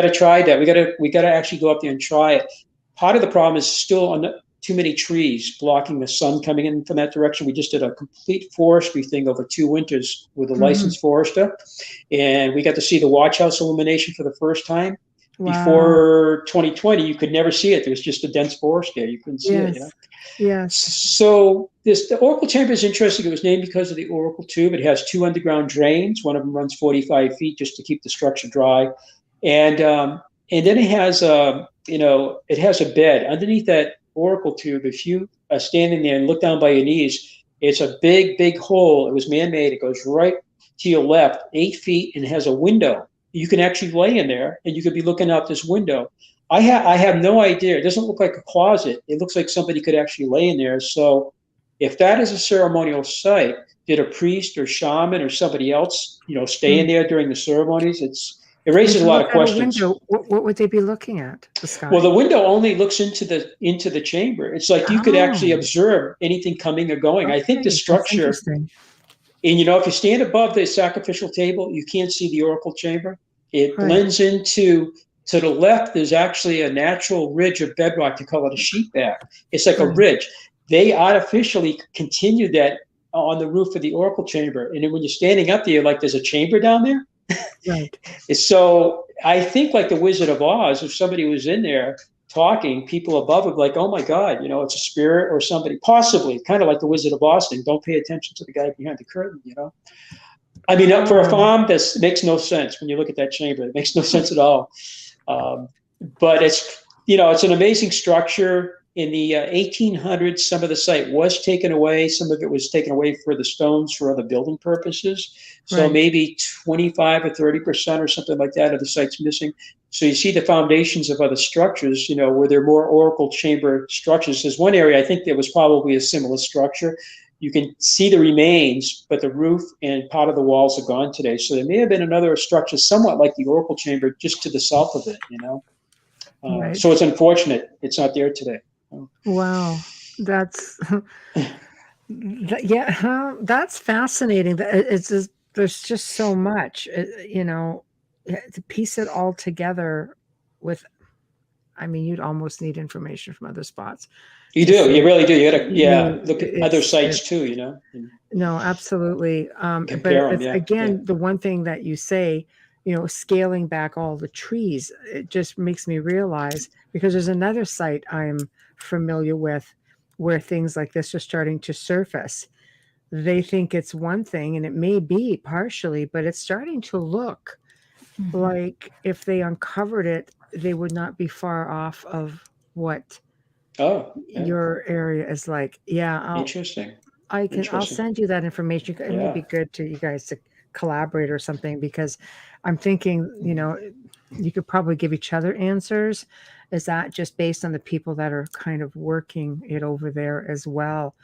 to try that. We got to actually go up there and try it. Part of the problem is still on too many trees blocking the sun coming in from that direction. We just did a complete forestry thing over 2 winters with a licensed forester, and we got to see the watch house illumination for the first time. Wow. Before 2020, you could never see it. There was just a dense forest there. You couldn't see it. Yes. So the Oracle Chamber is interesting. It was named because of the Oracle Tube. It has 2 underground drains. One of them runs 45 feet just to keep the structure dry, and then it has it has a bed underneath that Oracle Tube. If you are standing there and look down by your knees, it's a big hole. It was man-made. It goes right to your left, 8 feet, and has a window. You can actually lay in there and you could be looking out this window. I have no idea. It doesn't look like a closet. It looks like somebody could actually lay in there. So if that is a ceremonial site, did a priest or shaman or somebody else, stay in there during the ceremonies? It raises a lot of questions. What would they be looking at? The sky? Well, the window only looks into the chamber. It's like you could actually observe anything coming or going. Okay, I think the structure, and if you stand above the sacrificial table, you can't see the oracle chamber. It blends into, to the left, there's actually a natural ridge of bedrock. They call it a sheepback. It's like a ridge. They artificially continued that on the roof of the oracle chamber. And then when you're standing up there, like there's a chamber down there. Right. So I think like the Wizard of Oz, if somebody was in there talking, people above would be like, oh my God, it's a spirit or somebody, possibly, kind of like the Wizard of Oz thing. Don't pay attention to the guy behind the curtain, I mean, for a farm, this makes no sense when you look at that chamber. It makes no sense at all. But it's an amazing structure. In the 1800s, some of the site was taken away. Some of it was taken away for the stones for other building purposes. So maybe 25 or 30% or something like that of the site's missing. So you see the foundations of other structures, where there are more oracle chamber structures. There's one area I think there was probably a similar structure. You can see the remains, but the roof and part of the walls are gone today. So there may have been another structure somewhat like the oracle chamber just to the south of it, So it's unfortunate it's not there today. Wow. That's that's fascinating. It's just, there's just so much, to piece it all together with, you'd almost need information from other spots. You do. You really do. You got to, look at other sites too, No, absolutely. But the one thing that you say, scaling back all the trees, it just makes me realize, because there's another site I'm familiar with where things like this are starting to surface. They think it's one thing, and it may be partially, but it's starting to look like if they uncovered it, they would not be far off of what Oh, yeah. your area is like. Yeah, Interesting. I'll Interesting. send you that information. It may be Yeah. good to you guys to collaborate or something, because I'm thinking, you could probably give each other answers. Is that just based on the people that are kind of working it over there as well?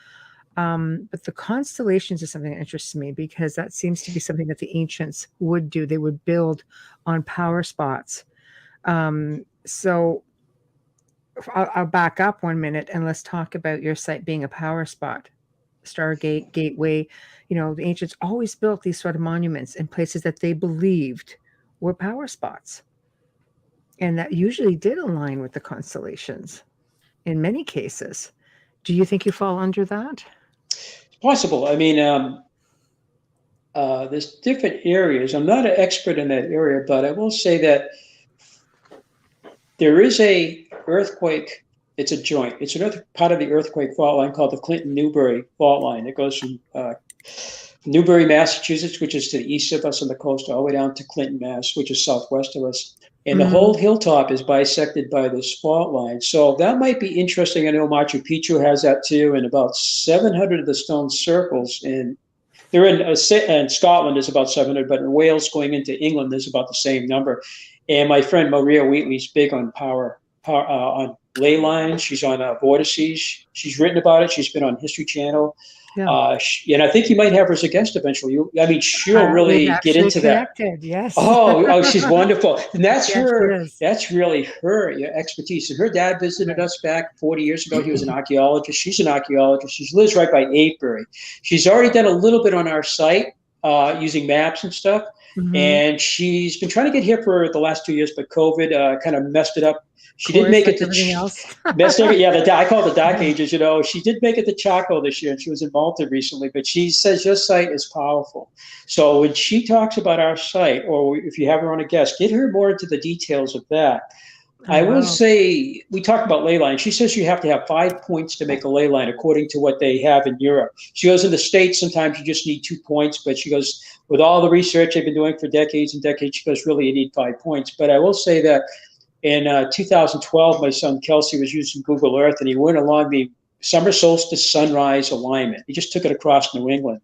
But the constellations is something that interests me, because that seems to be something that the ancients would do. They would build on power spots. So I'll back up 1 minute and let's talk about your site being a power spot. Stargate, Gateway, the ancients always built these sort of monuments in places that they believed were power spots. And that usually did align with the constellations in many cases. Do you think you fall under that? It's possible. I mean, there's different areas. I'm not an expert in that area, but I will say that there is a earthquake. It's a joint. It's another part of the earthquake fault line called the Clinton-Newbury fault line. It goes from Newbury, Massachusetts, which is to the east of us on the coast, all the way down to Clinton, Mass, which is southwest of us. And the whole hilltop is bisected by this fault line. So that might be interesting. I know Machu Picchu has that too, and about 700 of the stone circles they're in Scotland is about 700, but in Wales going into England, there's about the same number. And my friend Maria Wheatley's big on power on ley lines. She's on vortices. She's written about it. She's been on History Channel. Yeah. And I think you might have her as a guest eventually. She'll really get into that. Yes. Oh, she's wonderful. And that's her. That's really her expertise. And her dad visited us back 40 years ago. He was an archaeologist. She's an archaeologist. She lives right by Avebury. She's already done a little bit on our site using maps and stuff. And she's been trying to get here for the last 2 years, but COVID kind of messed it up. She did make it to everything else. I call it the dark ages. She did make it to Chaco this year, and she was in Malta recently. But she says your site is powerful. So when she talks about our site, or if you have her on a guest, get her more into the details of that. I will say, we talked about ley line. She says you have to have 5 points to make a ley line, according to what they have in Europe. She goes, in the States, sometimes you just need 2 points. But she goes, with all the research they've been doing for decades and decades, she goes, really, you need 5 points. But I will say that in 2012, my son Kelsey was using Google Earth, and he went along the summer solstice sunrise alignment. He just took it across New England.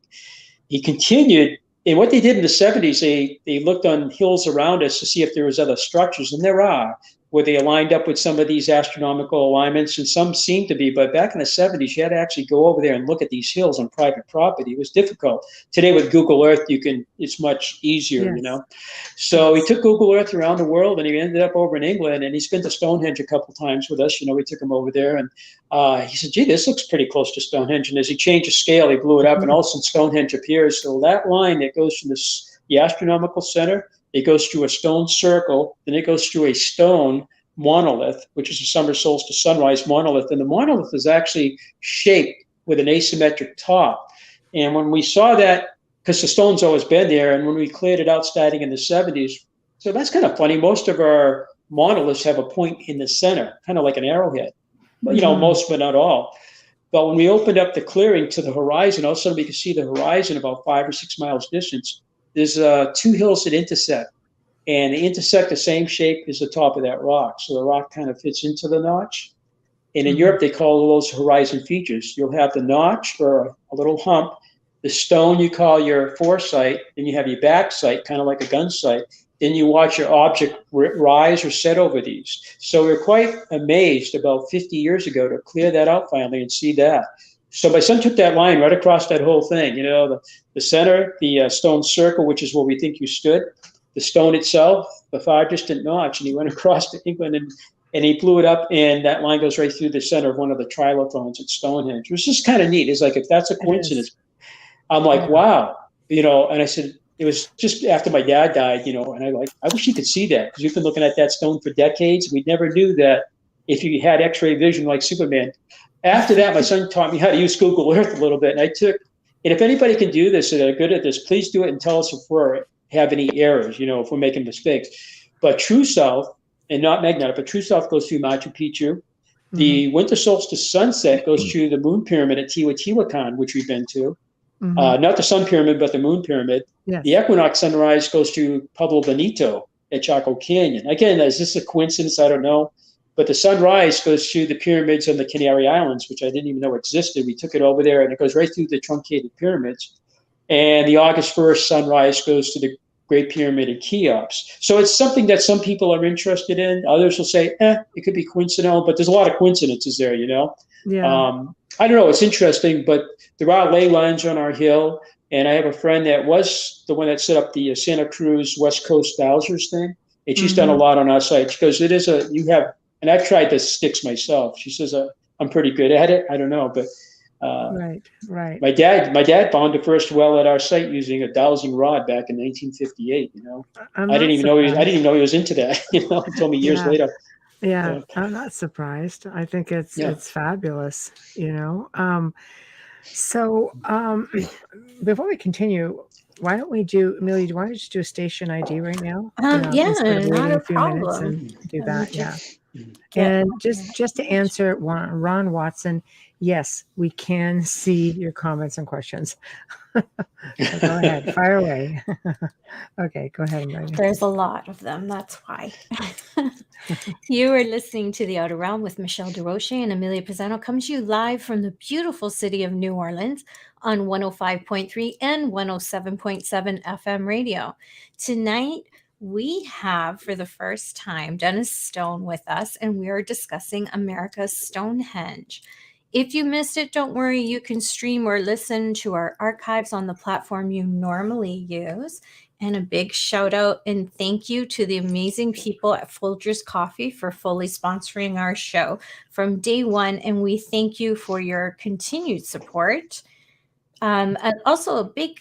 He continued, and what they did in the 70s, they looked on hills around us to see if there was other structures, and there are, where they aligned up with some of these astronomical alignments, and some seem to be. But back in the 70s, you had to actually go over there and look at these hills on private property. It was difficult. Today with Google Earth, it's much easier, So he took Google Earth around the world, and he ended up over in England, and he's been to Stonehenge a couple times with us. We took him over there, and he said, gee, this looks pretty close to Stonehenge. And as he changed the scale, he blew it up, and all of a sudden Stonehenge appears. So that line that goes from the astronomical center, it goes through a stone circle, then it goes through a stone monolith, which is a summer solstice sunrise monolith. And the monolith is actually shaped with an asymmetric top. And when we saw that, because the stone's always been there, and when we cleared it out starting in the 70s, so that's kind of funny. Most of our monoliths have a point in the center, kind of like an arrowhead. But, most, but not all. But when we opened up the clearing to the horizon, all of a sudden we could see the horizon about 5 or 6 miles distance. There's 2 hills that intersect, and they intersect the same shape as the top of that rock. So the rock kind of fits into the notch. And in Europe, they call those horizon features. You'll have the notch, or a little hump, the stone you call your foresight, then you have your back sight, kind of like a gun sight. Then you watch your object rise or set over these. So we're quite amazed about 50 years ago to clear that out finally and see that. So my son took that line right across that whole thing, the center, the stone circle, which is where we think you stood, the stone itself, the far distant notch, and he went across to England and he blew it up, and that line goes right through the center of one of the trilithons at Stonehenge. It was just kind of neat. It's like, if that's a coincidence, I'm like, wow, and I said, it was just after my dad died, and I wish you could see that, because we've been looking at that stone for decades. We never knew that if you had X-ray vision like Superman. After that, my son taught me how to use Google Earth a little bit. And if anybody can do this and are good at this, please do it and tell us if we have any errors, if we're making mistakes. But true south, and not magnetic, but true south goes through Machu Picchu. The winter solstice sunset goes through the moon pyramid at Teotihuacan, which we've been to. Not the sun pyramid, but the moon pyramid. Yes. The equinox sunrise goes through Pueblo Bonito. at Chaco Canyon. Again, is this a coincidence? I don't know. But the sunrise goes through the pyramids on the Canary Islands, which I didn't even know existed. We took it over there, and it goes right through the truncated pyramids. And the August 1st sunrise goes to the Great Pyramid in Cheops. So it's something that some people are interested in. Others will say, it could be coincidental, but there's a lot of coincidences there, you know? Yeah. I don't know, it's interesting, but there are ley lines on our hill. And I have a friend that was the one that set up the Santa Cruz West Coast Dowsers thing. And she's done a lot on our site. She goes, and I've tried the sticks myself. She says, I'm pretty good at it. I don't know, but right. My dad found the first well at our site using a dowsing rod back in 1958. You know, I didn't even know he was into that. You know, he told me years later. Yeah, I'm not surprised. I think it's fabulous. You know, so before we continue, why don't we do, Amelia? Do you want to just do a station ID right now? Yeah, not a few problem. minutes and do that. And just to answer Ron Watson, yes, we can see your comments and questions. So go ahead, fire away. Okay, go ahead, Amelia. There's a lot of them, that's why. You are listening to The Outer Realm with Michelle Desrochers and Amelia Pisano, comes to you live from the beautiful city of New Orleans on 105.3 and 107.7 FM radio. Tonight, we have, for the first time, Dennis Stone with us, and we are discussing America's Stonehenge. If you missed it, don't worry. You can stream or listen to our archives on the platform you normally use. And a big shout out and thank you to the amazing people at Folgers Coffee for fully sponsoring our show from day one. And we thank you for your continued support. And also a big,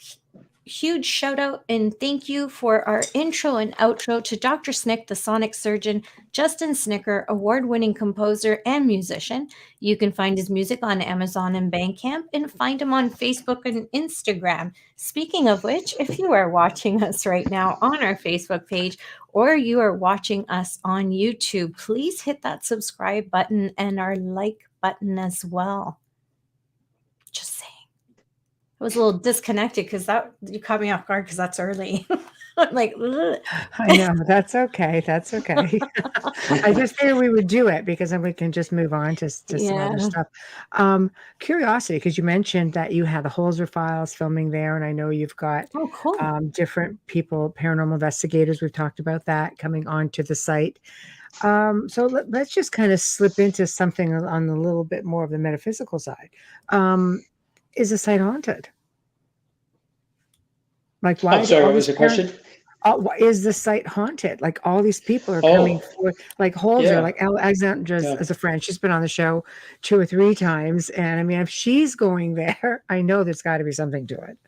huge shout out and thank you for our intro and outro to Dr. Snick, the sonic surgeon, Justin Snicker, award-winning composer and musician. You can find his music on Amazon and Bandcamp and find him on Facebook and Instagram. Speaking of which, if you are watching us right now on our Facebook page or you are watching us on YouTube, please hit that subscribe button and our like button as well. Just saying. I was a little disconnected because you caught me off guard because that's early. I'm like, ugh. I know, that's okay. That's okay. I just figured we would do it because then we can just move on to some other stuff. Curiosity, because you mentioned that you had the Holzer files filming there, and I know you've got different people, paranormal investigators. We've talked about that coming onto the site. So let's just kind of slip into something on a little bit more of the metaphysical side. Is the site haunted? Like, why? I'm sorry, what was the question? Is the site haunted? Like, all these people are coming forward, like Holzer, like Alexandra as a friend. She's been on the show 2 or 3 times. And I mean, if she's going there, I know there's got to be something to it.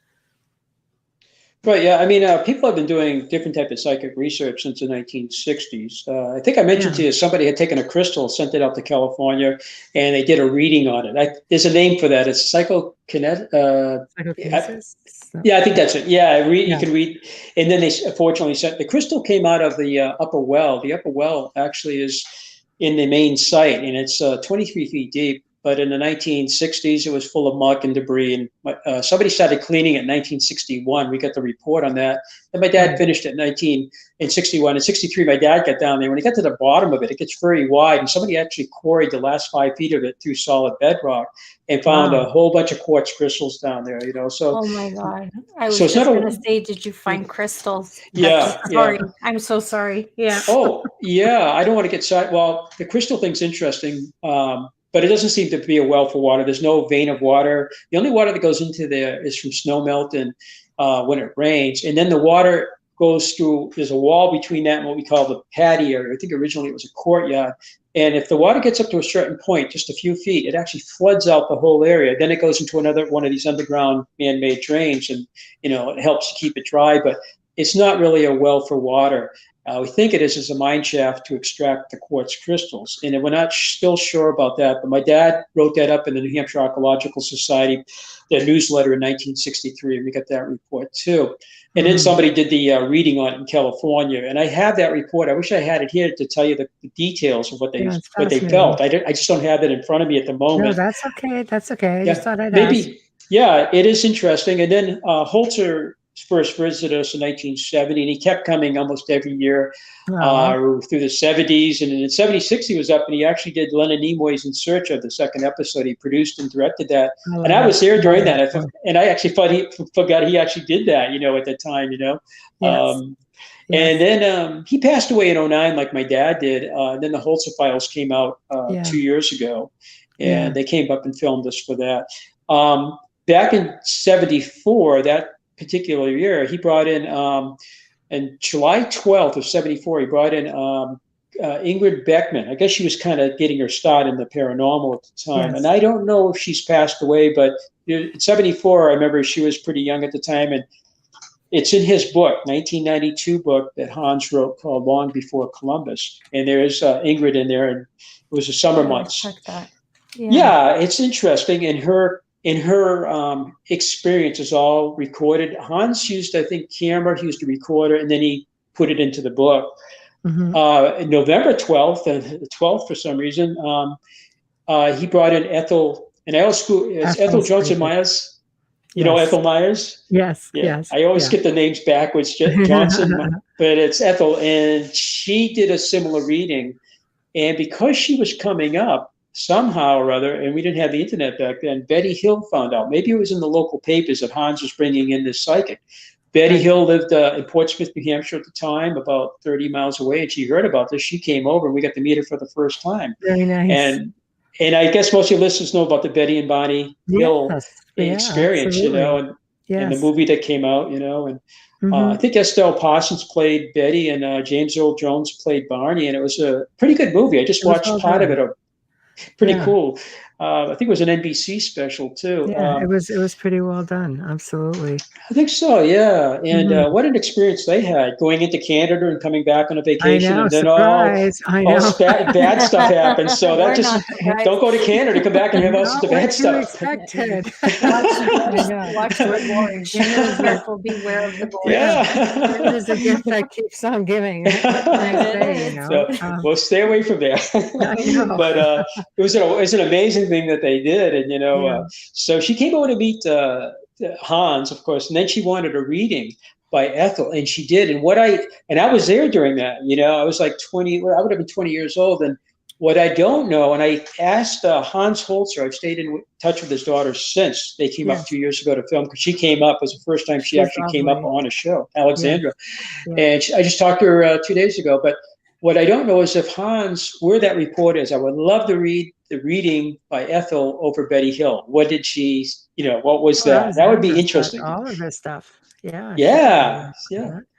Right, yeah. I mean, people have been doing different type of psychic research since the 1960s. I think I mentioned to you, somebody had taken a crystal, sent it out to California, and they did a reading on it. There's a name for that. It's psychokinesis. I think that's it. Yeah, you can read. And then they fortunately sent, the crystal came out of the upper well. The upper well actually is in the main site, and it's 23 feet deep. But in the 1960s, it was full of muck and debris. And somebody started cleaning it in 1961. We got the report on that. And my dad finished it in 1961. In 63, my dad got down there. When he got to the bottom of it, it gets very wide. And somebody actually quarried the last 5 feet of it through solid bedrock and found a whole bunch of quartz crystals down there. You know, so. Oh my God! I was just going to say, did you find crystals? Sorry, I'm so sorry. Yeah. Oh yeah, I don't want to get side. Well, the crystal thing's interesting. But it doesn't seem to be a well for water. There's no vein of water. The only water that goes into there is from snow melt and when it rains. And then the water goes through, there's a wall between that and what we call the paddy area. I think originally it was a courtyard. And if the water gets up to a certain point, just a few feet, it actually floods out the whole area. Then it goes into another one of these underground man-made drains, and it helps to keep it dry. But it's not really a well for water. We think it is a mine shaft to extract the quartz crystals, and we're not still sure about that. But my dad wrote that up in the New Hampshire Archaeological Society, their newsletter in 1963, and we got that report too. And then somebody did the reading on it in California, and I have that report. I wish I had it here to tell you the details of what they felt. I just don't have it in front of me at the moment. No, that's okay. That's okay. I just thought I'd ask. Yeah, it is interesting. And then Holzer first visited us in 1970, and he kept coming almost every year through the 70s. And in 76, he was up, and he actually did Leonard Nimoy's In Search of, the second episode. He produced and directed that. And I was there during that. And I actually thought he forgot he actually did that, at the time, Yes. And then he passed away in 2009, like my dad did. Then the Holzer Files came out 2 years ago, and they came up and filmed us for that. Back in 74, that particular year, he brought in, July 12th of 74, he brought in Ingrid Beckman. I guess she was kind of getting her start in the paranormal at the time. Yes. And I don't know if she's passed away, but in 74, I remember she was pretty young at the time. And it's in his book, 1992 book that Hans wrote called Long Before Columbus. And there's Ingrid in there, and it was the summer months. Check that. Yeah, it's interesting. And her experience is all recorded. Hans used, I think, camera. He used a recorder, and then he put it into the book. Mm-hmm. November 12th, and the 12th for some reason, he brought in Ethel, and I always it's Ethel Johnson Myers. You know Ethel Myers? Yes, yeah. Yes. I always get the names backwards, Johnson, but it's Ethel, and she did a similar reading. And because she was coming up somehow or other, and we didn't have the internet back then, Betty Hill found out. Maybe it was in the local papers that Hans was bringing in this psychic. Betty Hill lived in Portsmouth, New Hampshire at the time, about 30 miles away, and she heard about this. She came over, and we got to meet her for the first time. Very nice. And I guess most of your listeners know about the Betty and Bonnie Hill experience, absolutely. And the movie that came out, and I think Estelle Parsons played Betty, and James Earl Jones played Barney, and it was a pretty good movie. I just watched part of it. Pretty cool. I think it was an NBC special too. Yeah, it was pretty well done. Absolutely. I think so. Yeah. And what an experience they had going into Canada and coming back on a vacation. I know, and then surprise. all bad stuff happened. So that just don't go to Canada, come back and have all sorts of bad stuff. Expected. Watch Rick Warren. Careful, beware of the boy. Yeah. It is a gift that keeps on giving. Well, stay away from there. I know. But it was an amazing thing that they did, and so she came over to meet Hans, of course, and then she wanted a reading by Ethel, and she did. And I was there during that. I was like 20. I would have been 20 years old, and what I don't know, and I asked Hans Holzer. I've stayed in touch with his daughter since they came up 2 years ago to film, because she came up. It was the first time she actually came up on a show, Alexandra, and I just talked to her 2 days ago. But what I don't know is if Hans, where that report is. I would love to read the reading by Ethel over Betty Hill. What did she, what was that? That would be interesting. All of this stuff. Yeah. Yeah.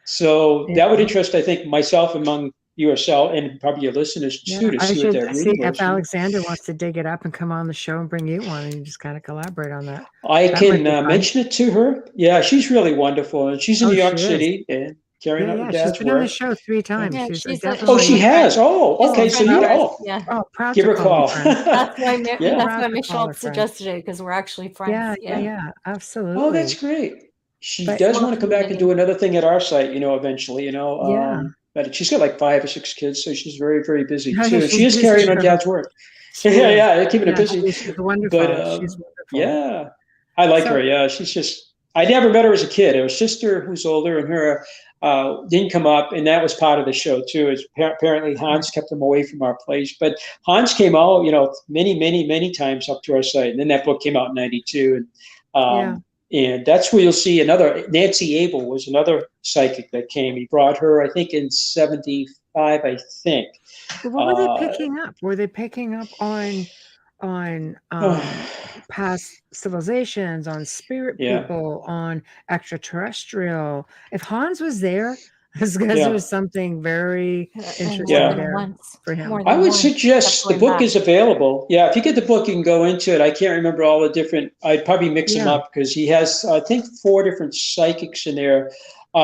So that would interest, I think, myself among yourself and probably your listeners too, to see what that reading was. If Alexander wants to dig it up and come on the show and bring you one, and you just kind of collaborate on that. I can mention it to her. Yeah, she's really wonderful, and she's in New York City, and carrying out her dad's she's been on the work. show 3 times. Yeah, she's she has. Oh, okay. So proud give to her a call call. That's why Proud to Michelle call her suggested it, because we're actually friends. Yeah, absolutely. Oh, that's great. She does want to come back and do another thing at our site, eventually, but she's got like 5 or 6 kids, so she's very, very busy too. She is carrying on dad's work. They're keeping her busy. She's wonderful. She's wonderful. Yeah, I like her. Yeah, she's just, I never met her as a kid. Her sister, who's older, and her didn't come up, and that was part of the show too. Is apparently Hans kept them away from our place, but Hans came out, many, many, many times up to our site, and then that book came out in '92, and that's where you'll see another. Nancy Abel was another psychic that came. He brought her, I think, in '75, I think. But what were they picking up? Were they picking up on past civilizations, on spirit people, on extraterrestrial? If Hans was there, it's because there was something very interesting there for him. I would suggest the book is available. Yeah, if you get the book, you can go into it. I can't remember all the different. I'd probably mix them up, because he has, I think, 4 different psychics in there.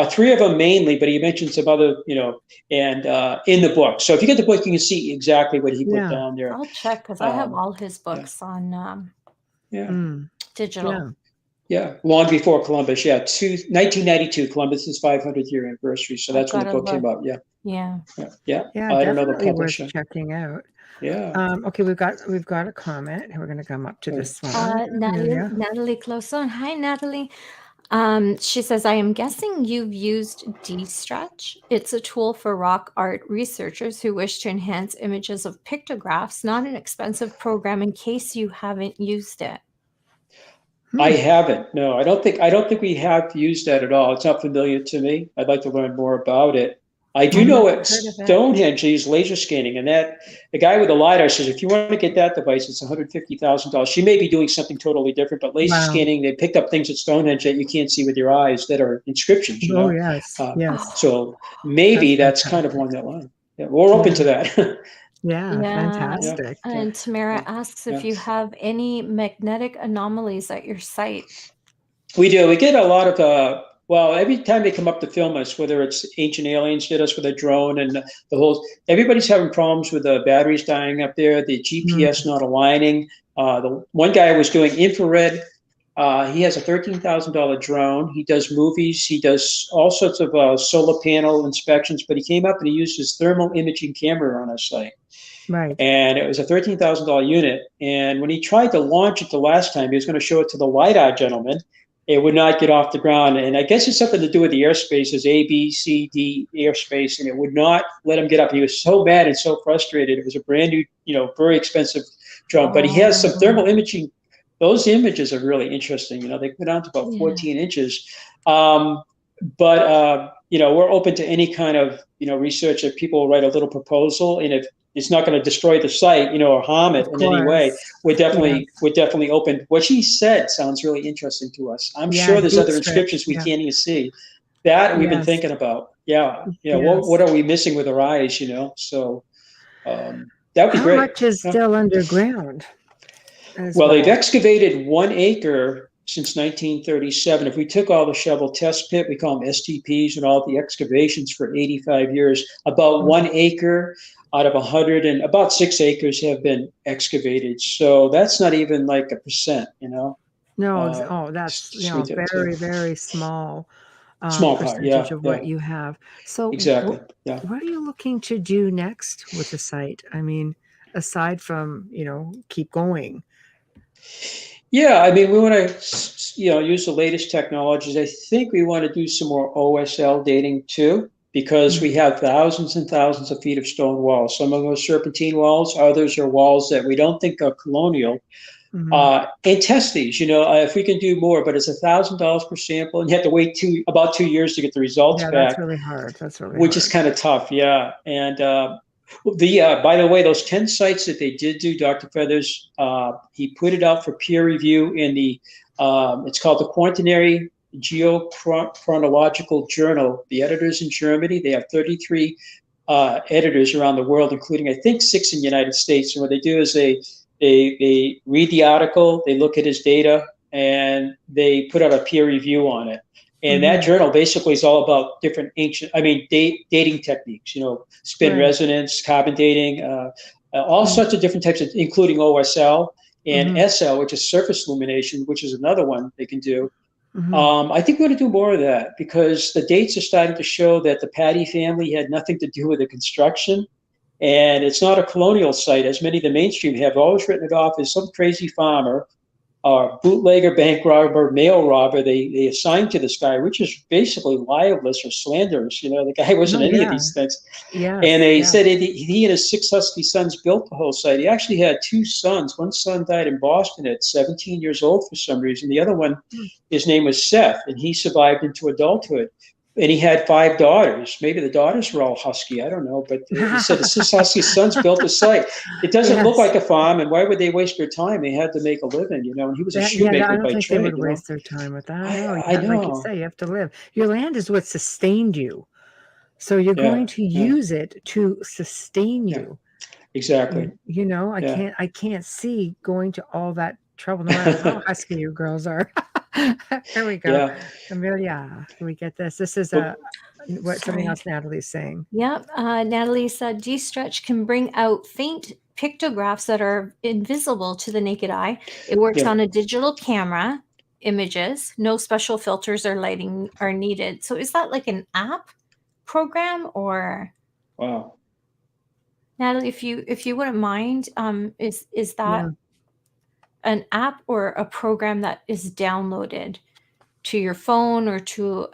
3 of them mainly, but he mentioned some other, and in the book. So if you get the book, you can see exactly what he put down there. I'll check, because I have all his books on digital. Yeah, Long Before Columbus. 1992, Columbus's 500th year anniversary. So that's when the book came out. Yeah. I don't know the publisher. Worth checking out. Yeah. Okay, we've got a comment. We're going to come up to this one. Natalie Closon. Hi, Natalie. She says, I am guessing you've used Dstretch. It's a tool for rock art researchers who wish to enhance images of pictographs, not an expensive program in case you haven't used it. I haven't. No, I don't think we have used that at all. It's not familiar to me. I'd like to learn more about it. I do I've know never at heard of it. Stonehenge they use laser scanning, and that the guy with the LiDAR says if you want to get that device, it's $150,000. She may be doing something totally different, but laser Wow. scanning, they picked up things at Stonehenge that you can't see with your eyes that are inscriptions. You Oh, know, yes. Yes. so maybe That's that's kind of along that line. Yeah, we're open to that. Yeah. Yeah. Fantastic. And Tamara asks if you have any magnetic anomalies at your site. We do. We get a lot of, well, every time they come up to film us, whether it's Ancient Aliens did us with a drone and everybody's having problems with the batteries dying up there, the GPS not aligning. The one guy was doing infrared. He has a $13,000 drone. He does movies. He does all sorts of solar panel inspections, but he came up and he used his thermal imaging camera on our site. Right. And it was a $13,000 unit. And when he tried to launch it the last time, he was going to show it to the LiDAR gentleman. It would not get off the ground. And I guess it's something to do with the airspace, as A, B, C, D airspace, and it would not let him get up. He was so mad and so frustrated. It was a brand new, very expensive drone, but he has some thermal imaging. Those images are really interesting. They go down to about 14 inches. But we're open to any kind of, research. If people write a little proposal, and if it's not going to destroy the site, or harm it in any way, we're definitely open. What she said sounds really interesting to us. I'm sure there's other inscriptions we can't even see that we've been thinking about. What are we missing with our eyes? So that would be great. How much is still underground? Well, they've excavated 1 acre since 1937. If we took all the shovel test pit, we call them STPs, and all the excavations for 85 years, about 1 acre out of 100 and about 6 acres have been excavated. So that's not even like 1%, No, that's very, very small. Small part, percentage of what you have. So exactly. What are you looking to do next with the site? I mean, aside from, keep going. Yeah, I mean, we want to, use the latest technologies. I think we want to do some more OSL dating too, because we have thousands and thousands of feet of stone walls. Some of them are serpentine walls, others are walls that we don't think are colonial. And test these, if we can do more, but it's $1,000 per sample, and you have to wait about 2 years to get the results back. That's really hard. Which is kind of tough, yeah. And by the way, those 10 sites that they did do, Dr. Feathers, he put it out for peer review in the, it's called the Quaternary Geochronological Journal. The editors in Germany, they have 33 editors around the world, including, I think, 6 in the United States. And what they do is they read the article, they look at his data, and they put out a peer review on it. And that journal basically is all about different dating techniques, spin resonance, carbon dating, all sorts of different types of, including OSL and SL, which is surface illumination, which is another one they can do. I think we're going to do more of that because the dates are starting to show that the Patty family had nothing to do with the construction. And it's not a colonial site, as many of the mainstream have always written it off as some crazy farmer or bootlegger, bank robber, mail robber they assigned to this guy, which is basically libelous or slanderous. The guy wasn't any of these things. And they said he and his 6 husky sons built the whole site. He actually had 2 sons. One son died in Boston at 17 years old for some reason. The other one, his name was Seth, and he survived into adulthood. And he had 5 daughters. Maybe the daughters were all husky. I don't know. But he said the 6 husky sons built the site. It doesn't look like a farm. And why would they waste their time? They had to make a living, And he was a shoemaker I don't by think trade. They would waste their time with that. I know. Like you say, you have to live. Your land is what sustained you. So you're going to use it to sustain you. Exactly. I can't see going to all that trouble, no matter how husky you girls are. There we go. Yeah. Amelia, we get this. This is something else Natalie's saying. Yep. Natalie said Dstretch can bring out faint pictographs that are invisible to the naked eye. It works on a digital camera images. No special filters or lighting are needed. So is that like an app program or? Wow. Natalie, if you wouldn't mind, is that an app or a program that is downloaded your phone or to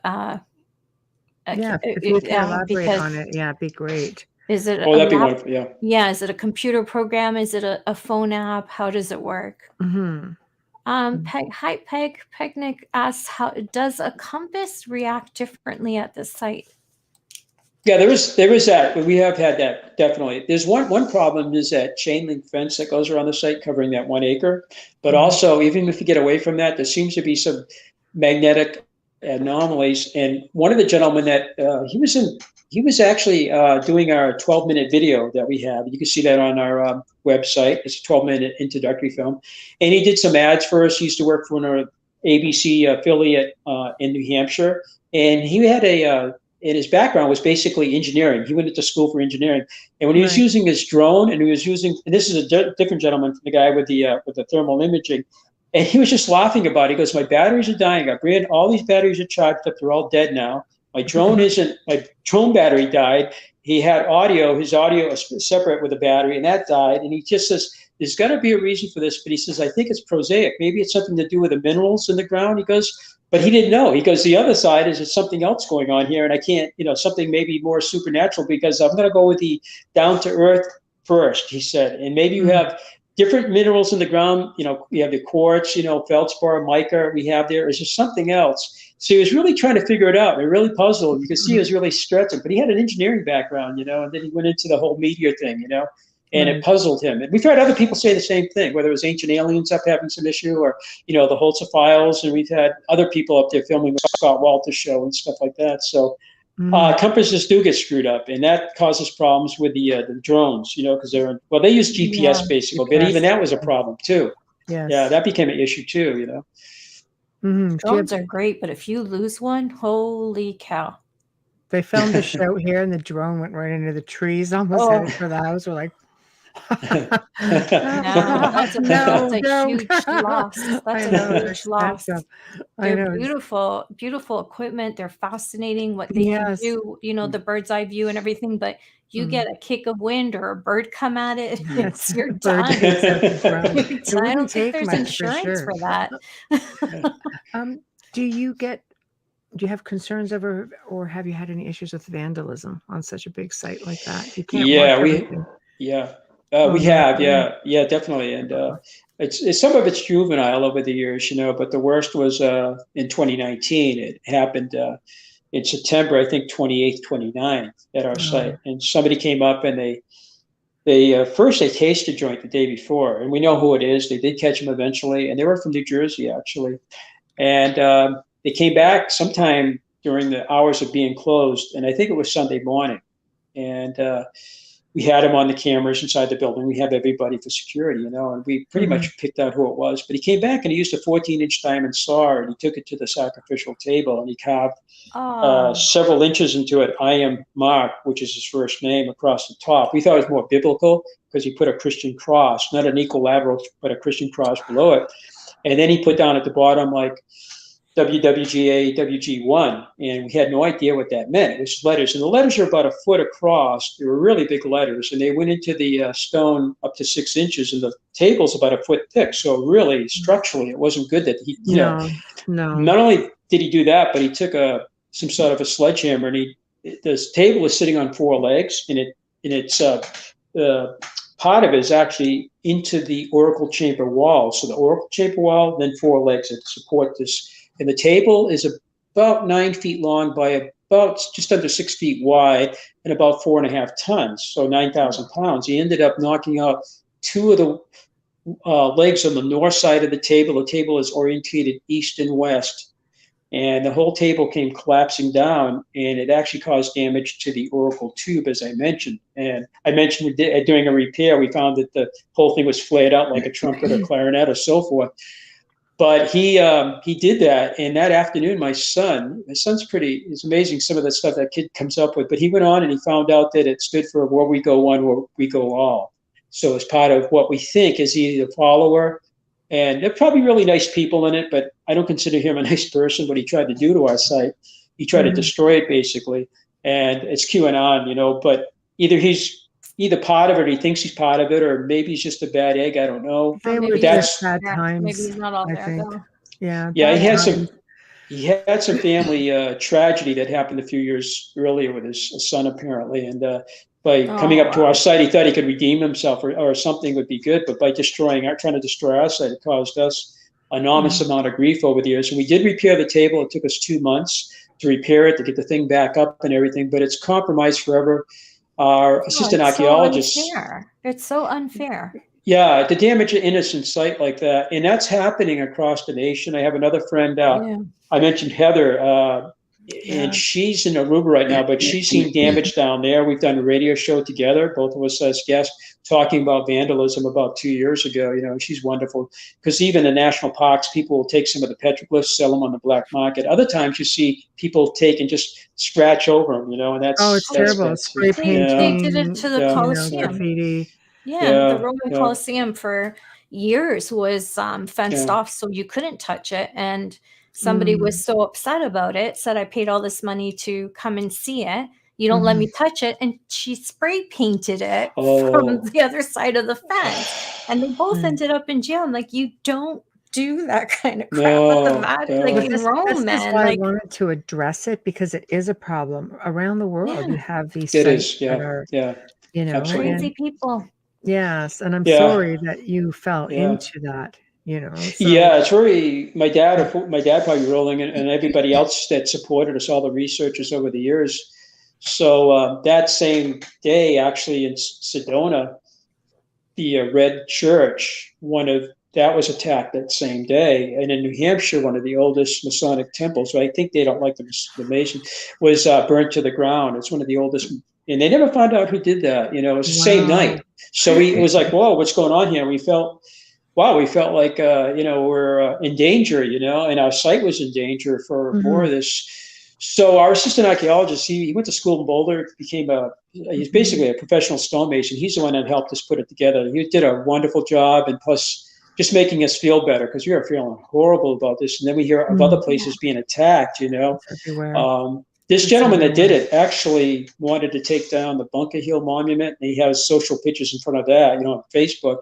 if you could elaborate because on it, it'd be great. is it Oh, that'd be wonderful. Yeah. Yeah, is it a computer program? Is it a phone app? How does it work? Pegnick asks, how does a compass react differently at this site? Yeah, there is that. We have had that, definitely. There's one problem is that chain link fence that goes around the site covering that 1 acre. But also, even if you get away from that, there seems to be some magnetic anomalies. And one of the gentlemen that he was actually doing our 12-minute video that we have. You can see that on our website. It's a 12-minute introductory film. And he did some ads for us. He used to work for an ABC affiliate in New Hampshire. And he had and his background was basically engineering. He went into school for engineering. And when he was using his drone, and this is a different gentleman, the guy with the thermal imaging, and he was just laughing about it. He goes, my batteries are dying. all these batteries are charged up. They're all dead now. My drone battery died. He had his audio is separate with the battery, and that died. And he just says, there's got to be a reason for this. But he says, I think it's prosaic. Maybe it's something to do with the minerals in the ground. He goes, but he didn't know. He goes, the other side is there's something else going on here. And I can't, something maybe more supernatural, because I'm going to go with the down to earth first, he said. And maybe you have different minerals in the ground. We have the quartz, feldspar, mica we have there. Is there something else? So he was really trying to figure it out. It really puzzled. You could see he was really stretching, but he had an engineering background, and then he went into the whole media thing, and it puzzled him. And we've heard other people say the same thing, whether it was Ancient Aliens up having some issue, or, the Holzer Files. And we've had other people up there filming the Scott Walters show and stuff like that. So compasses do get screwed up, and that causes problems with the drones, because they use GPS basically, but even that was a problem too. Yes. Yeah, that became an issue too, Drones are great, but if you lose one, holy cow. They filmed the show here, and the drone went right into the trees, almost headed for the house. We're like, that's a huge loss. That's a huge loss. They're beautiful, beautiful equipment. They're fascinating what they can do, the bird's eye view and everything, but you get a kick of wind or a bird come at it, you're done. I don't think there's insurance for that. Do you have concerns over, or have you had any issues with vandalism on such a big site like that? You can't we have, definitely. And it's some of it's juvenile over the years, but the worst was in 2019. It happened in September, I think 28th, 29th at our site. And somebody came up and they first cased a joint the day before, and we know who it is. They did catch him eventually, and they were from New Jersey actually. And they came back sometime during the hours of being closed, and I think it was Sunday morning. And we had him on the cameras inside the building. We have everybody for security, and we pretty much picked out who it was. But he came back and he used a 14-inch diamond saw, and he took it to the sacrificial table, and he carved several inches into it, I am Mark, which is his first name, across the top. We thought it was more biblical because he put a Christian cross, not an equilateral, but a Christian cross below it. And then he put down at the bottom, like, WWGA, WG1, and we had no idea what that meant. It was letters, and the letters are about a foot across. They were really big letters, and they went into the stone up to 6 inches, and the table's about a foot thick. So really, structurally, it wasn't good that he, No. Not only did he do that, but he took some sort of a sledgehammer, and this table was sitting on 4 legs, and it's part of it is actually into the oracle chamber wall. So the oracle chamber wall, then 4 legs that support this. And the table is about 9 feet long by about just under 6 feet wide and about 4.5 tons, so 9,000 pounds. He ended up knocking out 2 of the legs on the north side of the table. The table is orientated east and west, and the whole table came collapsing down, and it actually caused damage to the oracle tube, as I mentioned. And I mentioned during a repair, we found that the whole thing was flared out like a trumpet or clarinet or so forth. But he did that, and that afternoon, my son's it's amazing some of the stuff that kid comes up with, but he went on and he found out that it stood for where we go one, where we go all. So it's part of what we think is either the follower, and they're probably really nice people in it, but I don't consider him a nice person, what he tried to do to our site. He tried to destroy it, basically, and it's QAnon, but either part of it, or he thinks he's part of it, or maybe he's just a bad egg. I don't know. They were just bad times. Maybe he's not all there, though. Yeah. Yeah, he had some. He had some family tragedy that happened a few years earlier with his son, apparently. And by coming Oh, up to wow. our site, he thought he could redeem himself or something would be good. But by trying to destroy our site, it caused us an enormous amount of grief over the years. And we did repair the table. It took us 2 months to repair it, to get the thing back up and everything. But it's compromised forever. Our assistant It's so archaeologists. unfair. It's so unfair. Yeah, to damage an innocent site like that, and that's happening across the nation. I have another friend. Yeah. I mentioned Heather, Yeah. and she's in Aruba right now, but she's seen damage down there. We've done a radio show together, both of us as guests, talking about vandalism about 2 years ago. She's wonderful because even in national parks, people will take some of the petroglyphs, sell them on the black market. Other times, you see people take and just scratch over them. And that's it's terrible. Spray painting. They did it to the Colosseum. Graffiti. Yeah, the Roman Colosseum for years was fenced off, so you couldn't touch it. And somebody was so upset about it, said, I paid all this money to come and see it. You don't let me touch it. And she spray painted it from the other side of the fence. And they both ended up in jail. I'm like, you don't do that kind of crap with the Vatican, like in Rome, this man. is why I wanted to address it, because it is a problem around the world. You have these It sites is, yeah, that are, absolutely. Crazy people. Yes, and I'm sorry that you fell into that. So. Yeah, it's very. My dad probably rolling, and everybody else that supported us, all the researchers over the years. So that same day, actually in Sedona, the Red Church, that was attacked that same day, and in New Hampshire, one of the oldest Masonic temples. So I think they don't like the Mason, was burnt to the ground. It's one of the oldest, and they never found out who did that. It was the same night. So it was like, whoa, what's going on here? We felt like, we're in danger, and our site was in danger for more of this. So our assistant archaeologist, he went to school in Boulder, he's basically a professional stonemason. He's the one that helped us put it together. He did a wonderful job, and plus just making us feel better, because we were feeling horrible about this. And then we hear of other places being attacked, This gentleman that did it actually wanted to take down the Bunker Hill Monument, and he has social pictures in front of that, on Facebook.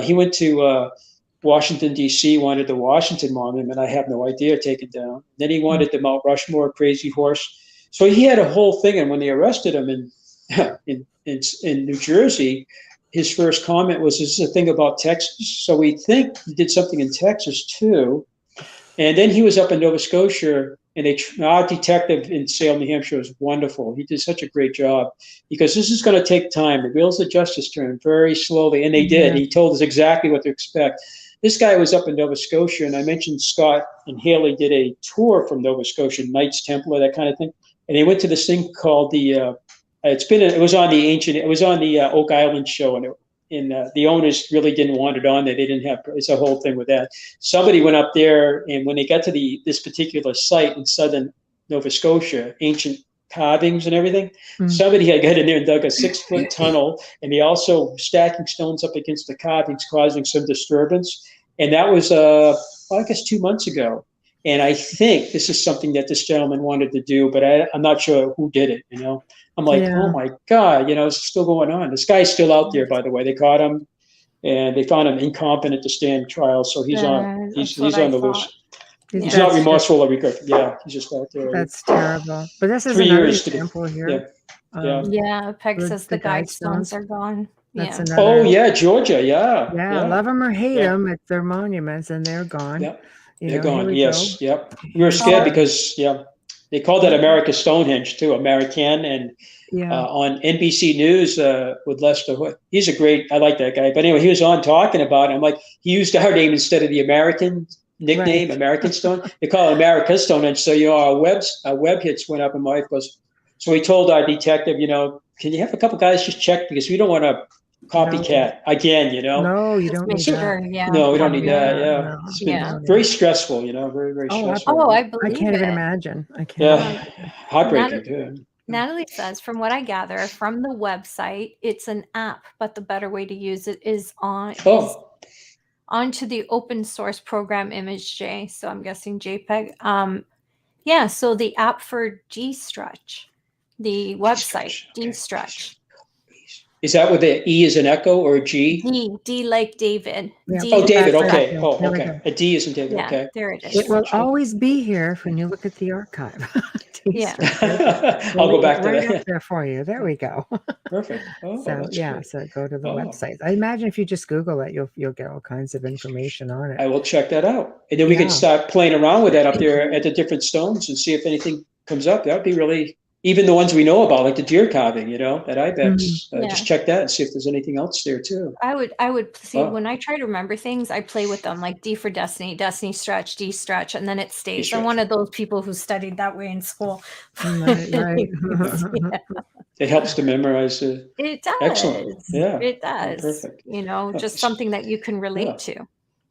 He went to Washington, D.C., wanted the Washington Monument. I have no idea, taken down. Then he wanted the Mount Rushmore, Crazy Horse. So he had a whole thing. And when they arrested him in New Jersey, his first comment was, "This is a thing about Texas." So we think he did something in Texas too. And then he was up in Nova Scotia, and our detective in Salem, New Hampshire, was wonderful. He did such a great job, because this is going to take time. The wheels of justice turn very slowly, and they did. He told us exactly what to expect. This guy was up in Nova Scotia, and I mentioned Scott and Haley did a tour from Nova Scotia, Knights Templar, that kind of thing. And they went to this thing called it was on the Oak Island show, and the owners really didn't want it on there. They didn't have, it's a whole thing with that. Somebody went up there, and when they got to this particular site in southern Nova Scotia, ancient carvings and everything, somebody had got in there and dug a 6-foot tunnel, and they also stacking stones up against the carvings, causing some disturbance. And that was, I guess, 2 months ago. And I think this is something that this gentleman wanted to do, but I'm not sure who did it, I'm like, oh my God, it's still going on. This guy's still out there, by the way. They caught him, and they found him incompetent to stand trial. So he's on the loose. He's not remorseful or regret. Yeah, he's just out there. That's terrible. But this is 3 another years example here. Peg says the guide stones are gone. That's Georgia. Yeah. Love them or hate them, it's their monuments, and they're gone. Yeah. They're gone. Yes. Yep. We were scared because they called that America Stonehenge too, American, and on NBC News with Lester Hood. He's I like that guy. But anyway, he was on talking about it. I'm like, he used our name instead of the American nickname, American Stone. They call it America Stonehenge. So our web hits went up, and my wife goes. So we told our detective, can you have a couple guys just check, because we don't want to copycat again, No, you don't need that. No, we don't need that. Yeah. It's been very stressful, very, very stressful. I believe I can't even imagine. I can't. Heartbreaking too. Natalie says, from what I gather from the website, it's an app, but the better way to use it is onto the open source program ImageJ. So I'm guessing JPEG. So the app for Dstretch, the website Dstretch. Is that with the E is an echo or a G? D like David. Yeah. D. Oh, David. That's right. Okay. Yeah, Oh, there we okay. go. A D isn't David. Yeah, Okay. there it is. It will always be here when you look at the archive. Yeah. I'll go back to right that. up there for you. There we go. Perfect. Oh, So that's yeah, great. so go to the Oh. website. I imagine if you just Google it, you'll get all kinds of information on it. I will check that out. And then we Yeah. could start playing around with that up there at the different stones and see if anything comes up. That would be really, even the ones we know about, like the deer carving, at Ibex. Yeah. Just check that and see if there's anything else there too. I would see Oh. when I try to remember things, I play with them like D for destiny stretch, D stretch, and then it stays. I'm one of those people who studied that way in school. Right. Yeah. It helps to memorize it. It does. Excellent. Yeah. It does. Perfect. Just something that you can relate to.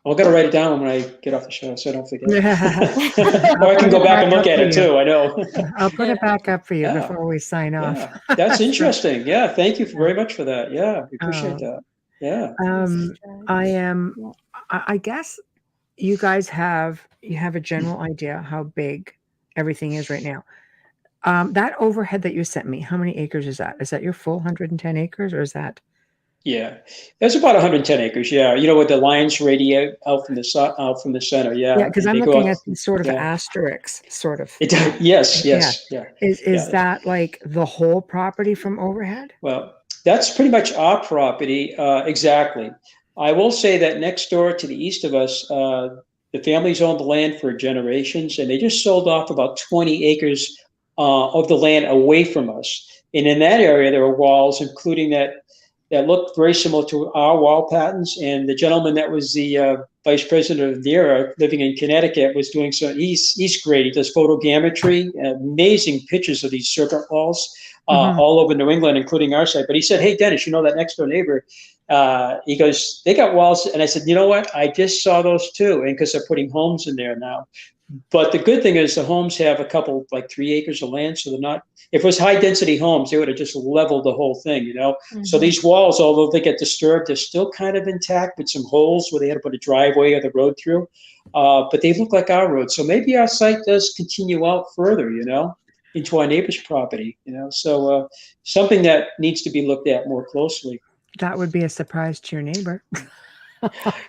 I've got to write it down when I get off the show so I don't forget. Yeah. Or I can go back and look at it too. I know. I'll put it back up for you Yeah. before we sign off. Yeah. That's interesting. Yeah. Thank you very much for that. Yeah. We appreciate that. Yeah. I guess you guys have a general idea how big everything is right now. That overhead that you sent me, how many acres is that? Is that your full 110 acres or is that? Yeah, that's about 110 acres. Yeah, with the lines radiate out from the center. Yeah, Yeah, because I'm looking at these sort of asterisks, sort of. It does. Yes. Yeah. Is that like the whole property from overhead? Well, that's pretty much our property. Exactly. I will say that next door to the east of us, the family's owned the land for generations, and they just sold off about 20 acres of the land away from us. And in that area, there are walls, including that looked very similar to our wall patterns. And the gentleman that was the vice president of the era, living in Connecticut, was doing some. He's great. He does photogrammetry, amazing pictures of these serpent walls all over New England, including our site. But he said, "Hey, Dennis, that next door neighbor." He goes, "They got walls," and I said, "You know what? I just saw those too." And because they're putting homes in there now. But the good thing is the homes have a couple, like 3 acres of land, so they're not. If it was high density homes, they would have just leveled the whole thing, Mm-hmm. So these walls, although they get disturbed, they're still kind of intact with some holes where they had to put a driveway or the road through. But they look like our road. So maybe our site does continue out further, into our neighbor's property, So something that needs to be looked at more closely. That would be a surprise to your neighbor.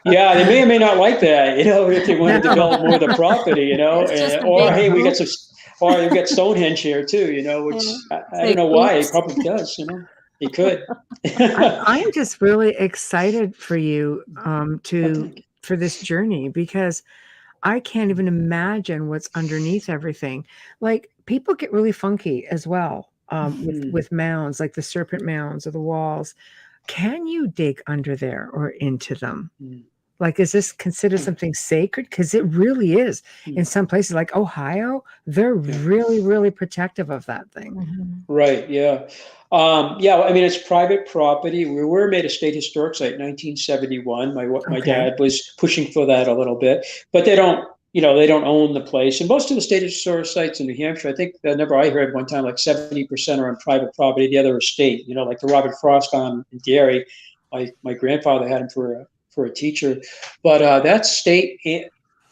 Yeah, they may or may not like that, if they want to develop more of the property, or hey, we got Stonehenge here too, which I don't know why. It probably does, It could. I'm just really excited for you for this journey because I can't even imagine what's underneath everything. Like people get really funky as well with mounds, like the serpent mounds or the walls. Can you dig under there or into them? Like, is this considered something sacred? Because it really is. In some places like Ohio, they're really, really protective of that thing. Mm-hmm. Right. Yeah. I mean, it's private property. We were made a state historic site in 1971. My dad was pushing for that a little bit, but they don't own the place. And most of the state historic sites in New Hampshire, I think the number I heard one time, like 70% are on private property. The other are state, like the Robert Frost on in Gary. My grandfather had him for a teacher, but that's state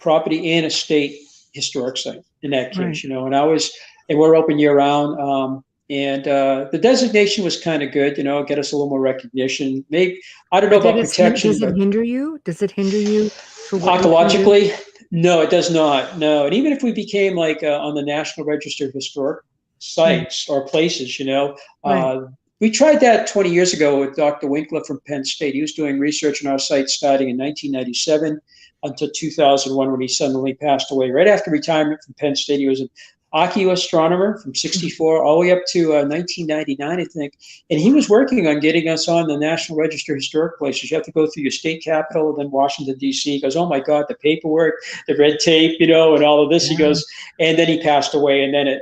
property and a state historic site in that case, and we're open year round. And the designation was kind of good, get us a little more recognition. Maybe, I don't know about protection. Does it hinder you? Does it hinder you? Archaeologically? No, it does not. No. And even if we became like on the National Register of Historic Sites or places, we tried that 20 years ago with Dr. Winkler from Penn State. He was doing research on our site starting in 1997 until 2001 when he suddenly passed away. Right after retirement from Penn State, he was an archaeoastronomer from 64 all the way up to 1999, I think. And he was working on getting us on the National Register of Historic Places. You have to go through your state capital and then Washington, D.C. He goes, oh, my God, the paperwork, the red tape, and all of this. He goes, and then he passed away. And then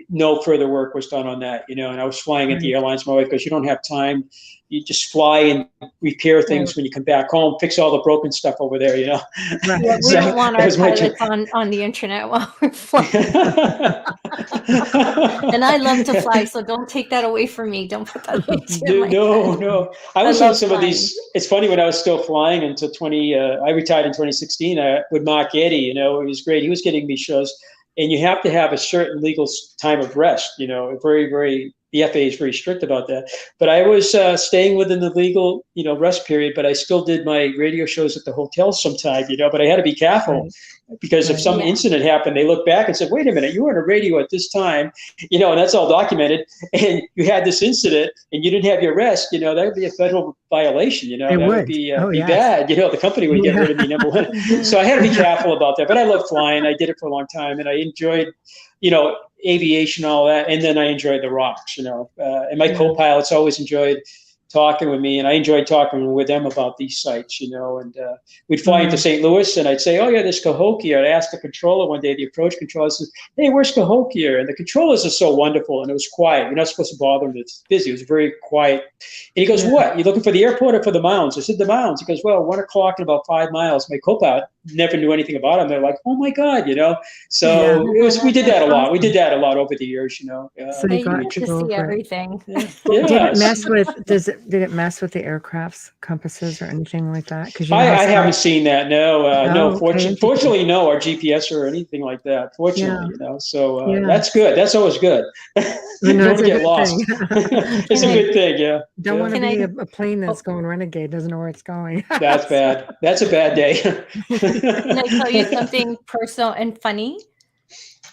no further work was done on that, And I was flying at the airlines. My wife goes, you don't have time. You just fly and repair things when you come back home, fix all the broken stuff over there, Yeah, we don't want our pilots on the internet while we're flying. And I love to fly, so don't take that away from me. Don't put that away. No. I was on some of these. It's funny, when I was still flying until I retired in 2016 with Mark Eddy, it was great. He was getting me shows. And you have to have a certain legal time of rest, a very, very the FAA is very strict about that. But I was staying within the legal, rest period, but I still did my radio shows at the hotel sometime, but I had to be careful. Right. Because if some incident happened, they look back and said, wait a minute, you were on a radio at this time, and that's all documented, and you had this incident and you didn't have your rest, that would be a federal violation, that would be bad. The company would get rid of me, number one. So I had to be careful about that. But I love flying. I did it for a long time, and I enjoyed, aviation, all that. And then I enjoyed the rocks, and my co-pilots always enjoyed talking with me, and I enjoyed talking with them about these sites, and we'd fly into St. Louis, and I'd say, oh yeah, there's Cahokia. I'd ask the controller one day, the approach controller says, hey, where's Cahokia? And the controllers are so wonderful, and it was quiet. You're not supposed to bother them. It's busy. It was very quiet. And he goes, what? You looking for the airport or for the mounds? I said, the mounds. He goes, well, 1 o'clock in about 5 miles. My co-pilot never knew anything about them. They're like, oh my God, So we did that a lot. We did that a lot over the years, So you got to go see everything. Did it mess with the aircraft's compasses or anything like that? Because I haven't seen that. No. Fortunately, no, our GPS or anything like that. Fortunately, So that's good. That's always good. You don't get lost. It's a good thing. Yeah. Don't want to be a plane that's going renegade. Doesn't know where it's going. That's bad. That's a bad day. Can I tell you something personal and funny?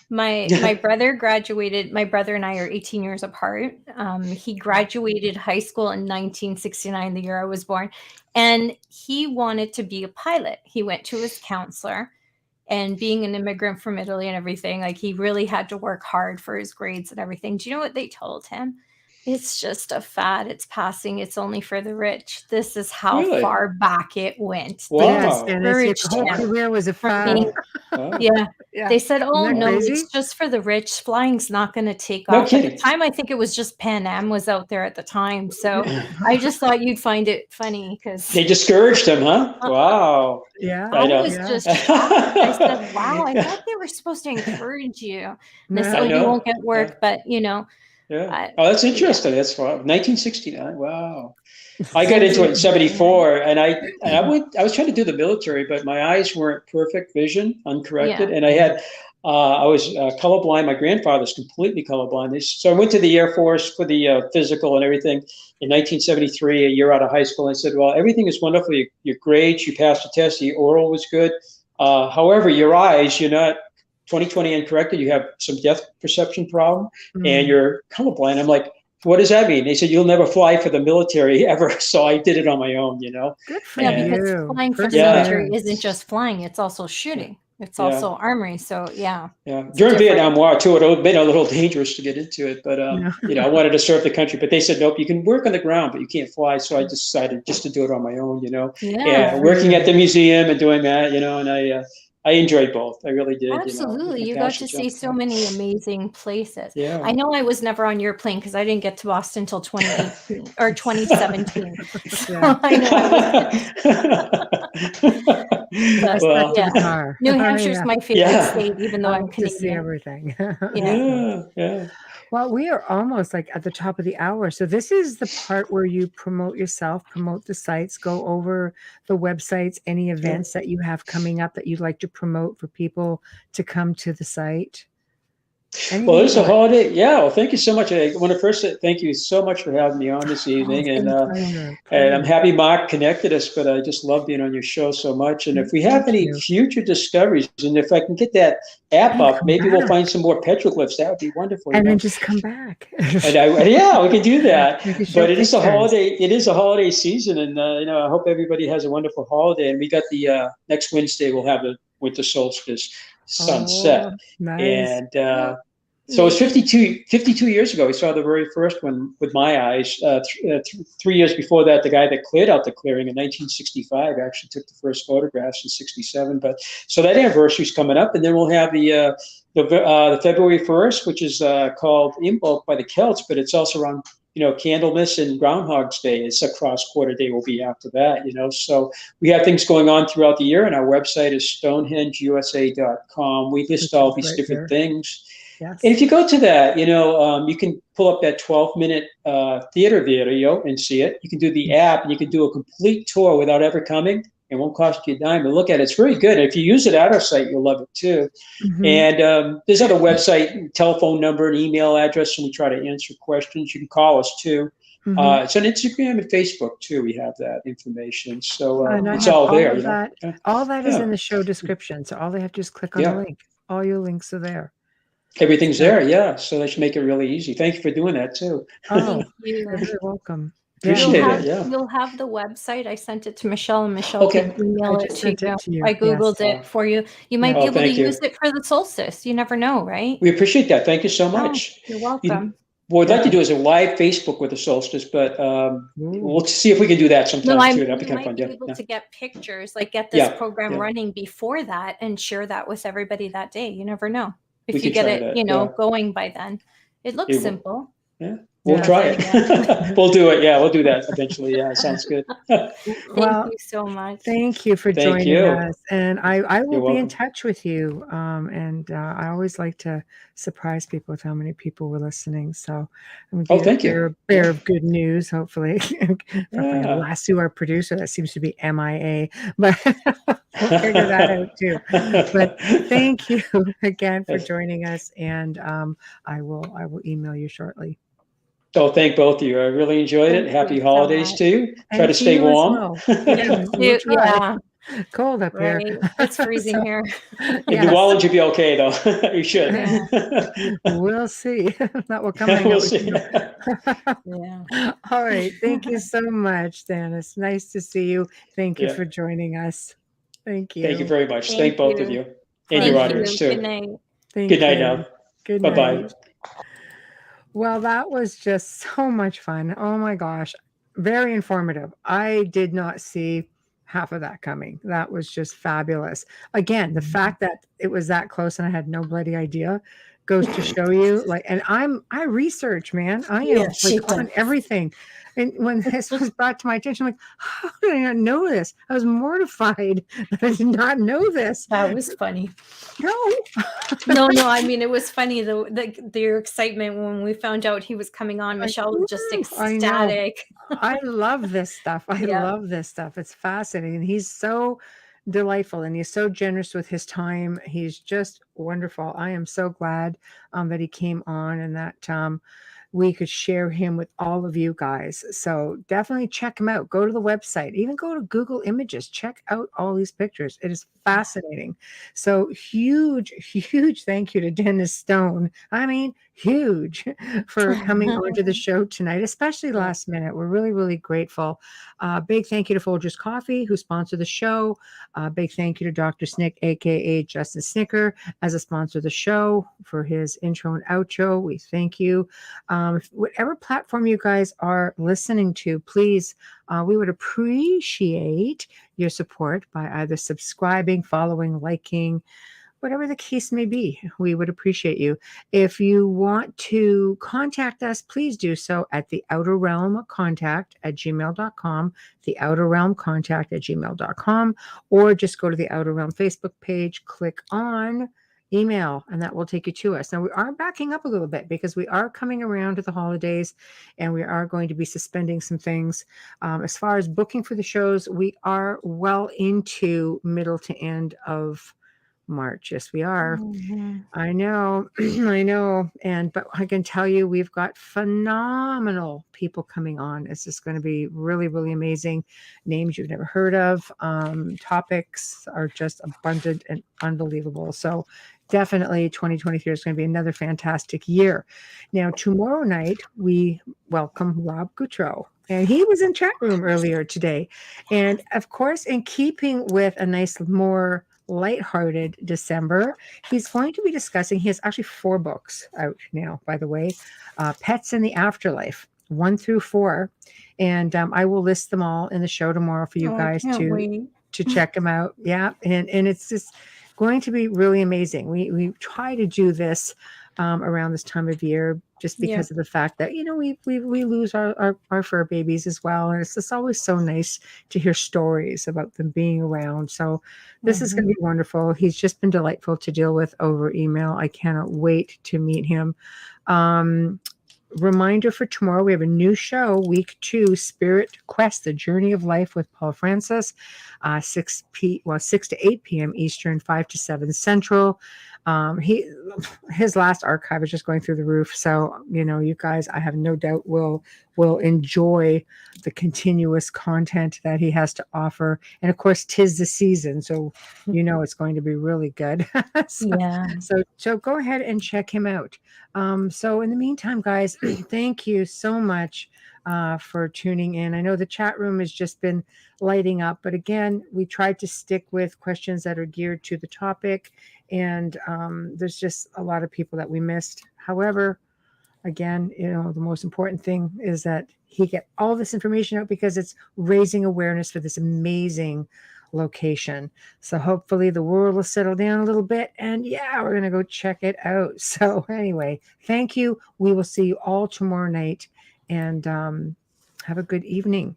My brother graduated. My brother and I are 18 years apart. He graduated high school in 1969, the year I was born, and he wanted to be a pilot. He went to his counselor, and being an immigrant from Italy and everything, like he really had to work hard for his grades and everything. Do you know what they told him? It's just a fad. It's passing. It's only for the rich. This is how far back it went. Wow. Yes, and his whole career was a fad. Yeah. They said, oh, no, it's just for the rich. Flying's not going to take off. Kidding. At the time, I think it was just Pan Am was out there at the time. So I just thought you'd find it funny because they discouraged him, huh? Wow. Yeah. I was just shocked. I said, wow, I thought they were supposed to encourage you. And they said, you won't get work, but Yeah. That's interesting. That's fun. 1969. Wow. I got into it in 74, and I was trying to do the military, but my eyes weren't perfect vision, uncorrected, and I was colorblind. My grandfather's completely colorblind. So I went to the Air Force for the physical and everything in 1973, a year out of high school. And I said, well, everything is wonderful. Your grades, you passed the test, the oral was good. However, your eyes, you're not 20/20 uncorrected, you have some depth perception problem, and you're colorblind. I'm like, what does that mean? They said, you'll never fly for the military ever. So I did it on my own, Good for you. Because flying for the military isn't just flying, it's also shooting. It's also armory. So Yeah. During Vietnam War too, it would have been a little dangerous to get into it, but I wanted to serve the country. But they said, nope, you can work on the ground, but you can't fly. So I decided just to do it on my own, working at the museum and doing that, and I enjoyed both. I really did. Absolutely. You got to see so many amazing places. Yeah. I know I was never on your plane because I didn't get to Boston until 2018 or 2017. So I know New Hampshire's my favorite state, even though I'm Canadian. To see everything. Yeah. Well, we are almost like at the top of the hour. So this is the part where you promote yourself, promote the sites, go over the websites, any events that you have coming up that you'd like to promote for people to come to the site. Well, it's a holiday. Yeah. Well, thank you so much. I want to first say thank you so much for having me on this evening. And I'm happy Mark connected us, but I just love being on your show so much. And if we have any future discoveries, and if I can get that app up, maybe we'll find some more petroglyphs. That would be wonderful. And then just come back. And we can do that. But it is a holiday. It is a holiday season. And, I hope everybody has a wonderful holiday. And we got the next Wednesday, we'll have the winter solstice sunset. Nice. And so it was 52 years ago. We saw the very first one with my eyes. 3 years before that, the guy that cleared out the clearing in 1965 actually took the first photographs in 67. But so that anniversary is coming up, and then we'll have the February 1st, which is called Imbolc by the Celts, but it's also around Candlemas and Groundhog's Day. It's a cross-quarter day will be after that, So we have things going on throughout the year, and our website is stonehengeusa.com. We list all these different things. Yes. And if you go to that, you can pull up that 12-minute theater video and see it. You can do the app, and you can do a complete tour without ever coming. It won't cost you a dime to look at it. It's very good. If you use it at our site, you'll love it too. Mhm. And there's other website, telephone number, and email address, and we try to answer questions. You can call us too. Mhm. It's on Instagram and Facebook too. We have that information, so And I it's have all all there. of that. All that is Yeah. in the show description. So all they have to do is click on the Yeah. link. All your links are there. Everything's So- there. Yeah, so that should make it really easy. Thank you for doing that too. Oh, Thank you. you're very welcome. Appreciate You'll it. have, Yeah. you'll have the website. I sent it to Michelle, and Michelle Okay. can email I it just to sent you. it to you. I Googled Yes. it for you. You might Yeah. be Oh, able to thank you. use it for the solstice. You never know, right? We appreciate that. Thank you so much. You're welcome. What we'd like to Yeah. do is a live Facebook with the solstice, but Ooh. we'll see if we can do that sometime No, I too. mean, That'd be you kind of might fun. be able Yeah. to get pictures, like get this Yeah, program yeah. running before that and share that with everybody that day. You never know. If We you could get try it, that, you know, yeah. going by then. It looks It will. simple. Yeah. We'll Yeah. try it. We'll do it. Yeah, we'll do that eventually. Yeah, sounds good. Well, Thank you so much. thank you for Thank joining you. us. And I will You're be in welcome. touch with you. And I always like to surprise people with how many people were listening. So I'm Oh, going thank to you. bear of good news, hopefully. If I can Yeah. lasso our producer, that seems to be MIA. But we'll figure that out too. But thank you again for Yes. joining us. And I will email you shortly. So thank both of you. I really enjoyed it. Thank Happy you so holidays much. to you. Try And to to stay you as warm. well. Yeah, we'll try. Yeah, Cold up here. right. It's freezing So, here. In yes. New Orleans, you'll be okay though. You should. Yeah. We'll see. That will come hang We'll out with see. you. Yeah. All right. Thank you so much, Dennis. Nice to see you. Thank you Yeah. for joining us. Thank you. Thank you very much. Thank Thank both of you. you and Thank your you. audience Good too. night. Thank Good night you. now. Good Bye-bye. night. Well, that was just so much fun. Oh my gosh. Very informative. I did not see half of that coming. That was just fabulous. Again, the fact that it was that close and I had no bloody idea goes to show you, like, and I research, man. I am Yeah, she like on does. everything. And when this was brought to my attention, I'm like, how did I not know this? I was mortified that I did not know this. That was funny. No. No, I mean, it was funny your excitement when we found out he was coming on. Michelle was just I know. ecstatic. I love this stuff. I Yeah. love this stuff. It's fascinating. He's so delightful and he's so generous with his time. He's just wonderful. I am so glad that he came on and that we could share him with all of you guys. So definitely check him out. Go to the website, even go to Google Images. Check out all these pictures. It is fascinating. So huge thank you to Dennis Stone. I mean, huge for coming onto the show tonight, especially last minute. We're really, really grateful. Big thank you to Folgers Coffee, who sponsored the show. Big thank you to Dr. Snick, aka Justin Snicker, as a sponsor of the show for his intro and outro. We thank you. Whatever platform you guys are listening to, please, we would appreciate your support by either subscribing, following, liking, whatever the case may be. We would appreciate you. If you want to contact us, please do so at the Outer Realm Contact at gmail.com, the Outer Realm Contact at gmail.com, or just go to the Outer Realm Facebook page, click on email, and that will take you to us. Now, we are backing up a little bit because we are coming around to the holidays and we are going to be suspending some things. As far as booking for the shows, we are well into middle to end of March. Yes, we are. Mhm. I know. I know. But I can tell you, we've got phenomenal people coming on. It's just going to be really, really amazing. Names you've never heard of. Topics are just abundant and unbelievable. So definitely 2023 is going to be another fantastic year. Now, tomorrow night, we welcome Rob Goutreau. And he was in chat room earlier today. And of course, in keeping with a nice, more lighthearted December, he's going to be discussing, he has actually 4 books out now, by the way, Pets in the Afterlife, 1 through 4. And I will list them all in the show tomorrow for you guys to check them out. Yeah. And it's just going to be really amazing. We try to do this around this time of year, just because of the fact that, we lose our fur babies as well. And it's just always so nice to hear stories about them being around. So this is going to be wonderful. He's just been delightful to deal with over email. I cannot wait to meet him. reminder for tomorrow, we have a new show, week 2, Spirit Quest, The Journey of Life with Paul Francis, 6 to 8 p.m. Eastern, 5 to 7 Central. His last archive is just going through the roof. So, you guys, I have no doubt will enjoy the continuous content that he has to offer. And of course, 'tis the season. So, it's going to be really good. So go ahead and check him out. So in the meantime, guys, thank you so much for tuning in. I know the chat room has just been lighting up, but again, we tried to stick with questions that are geared to the topic, and there's just a lot of people that we missed. However, again, the most important thing is that he get all this information out because it's raising awareness for this amazing location. So hopefully the world will settle down a little bit, and we're going to go check it out. So anyway, thank you. We will see you all tomorrow night, and have a good evening.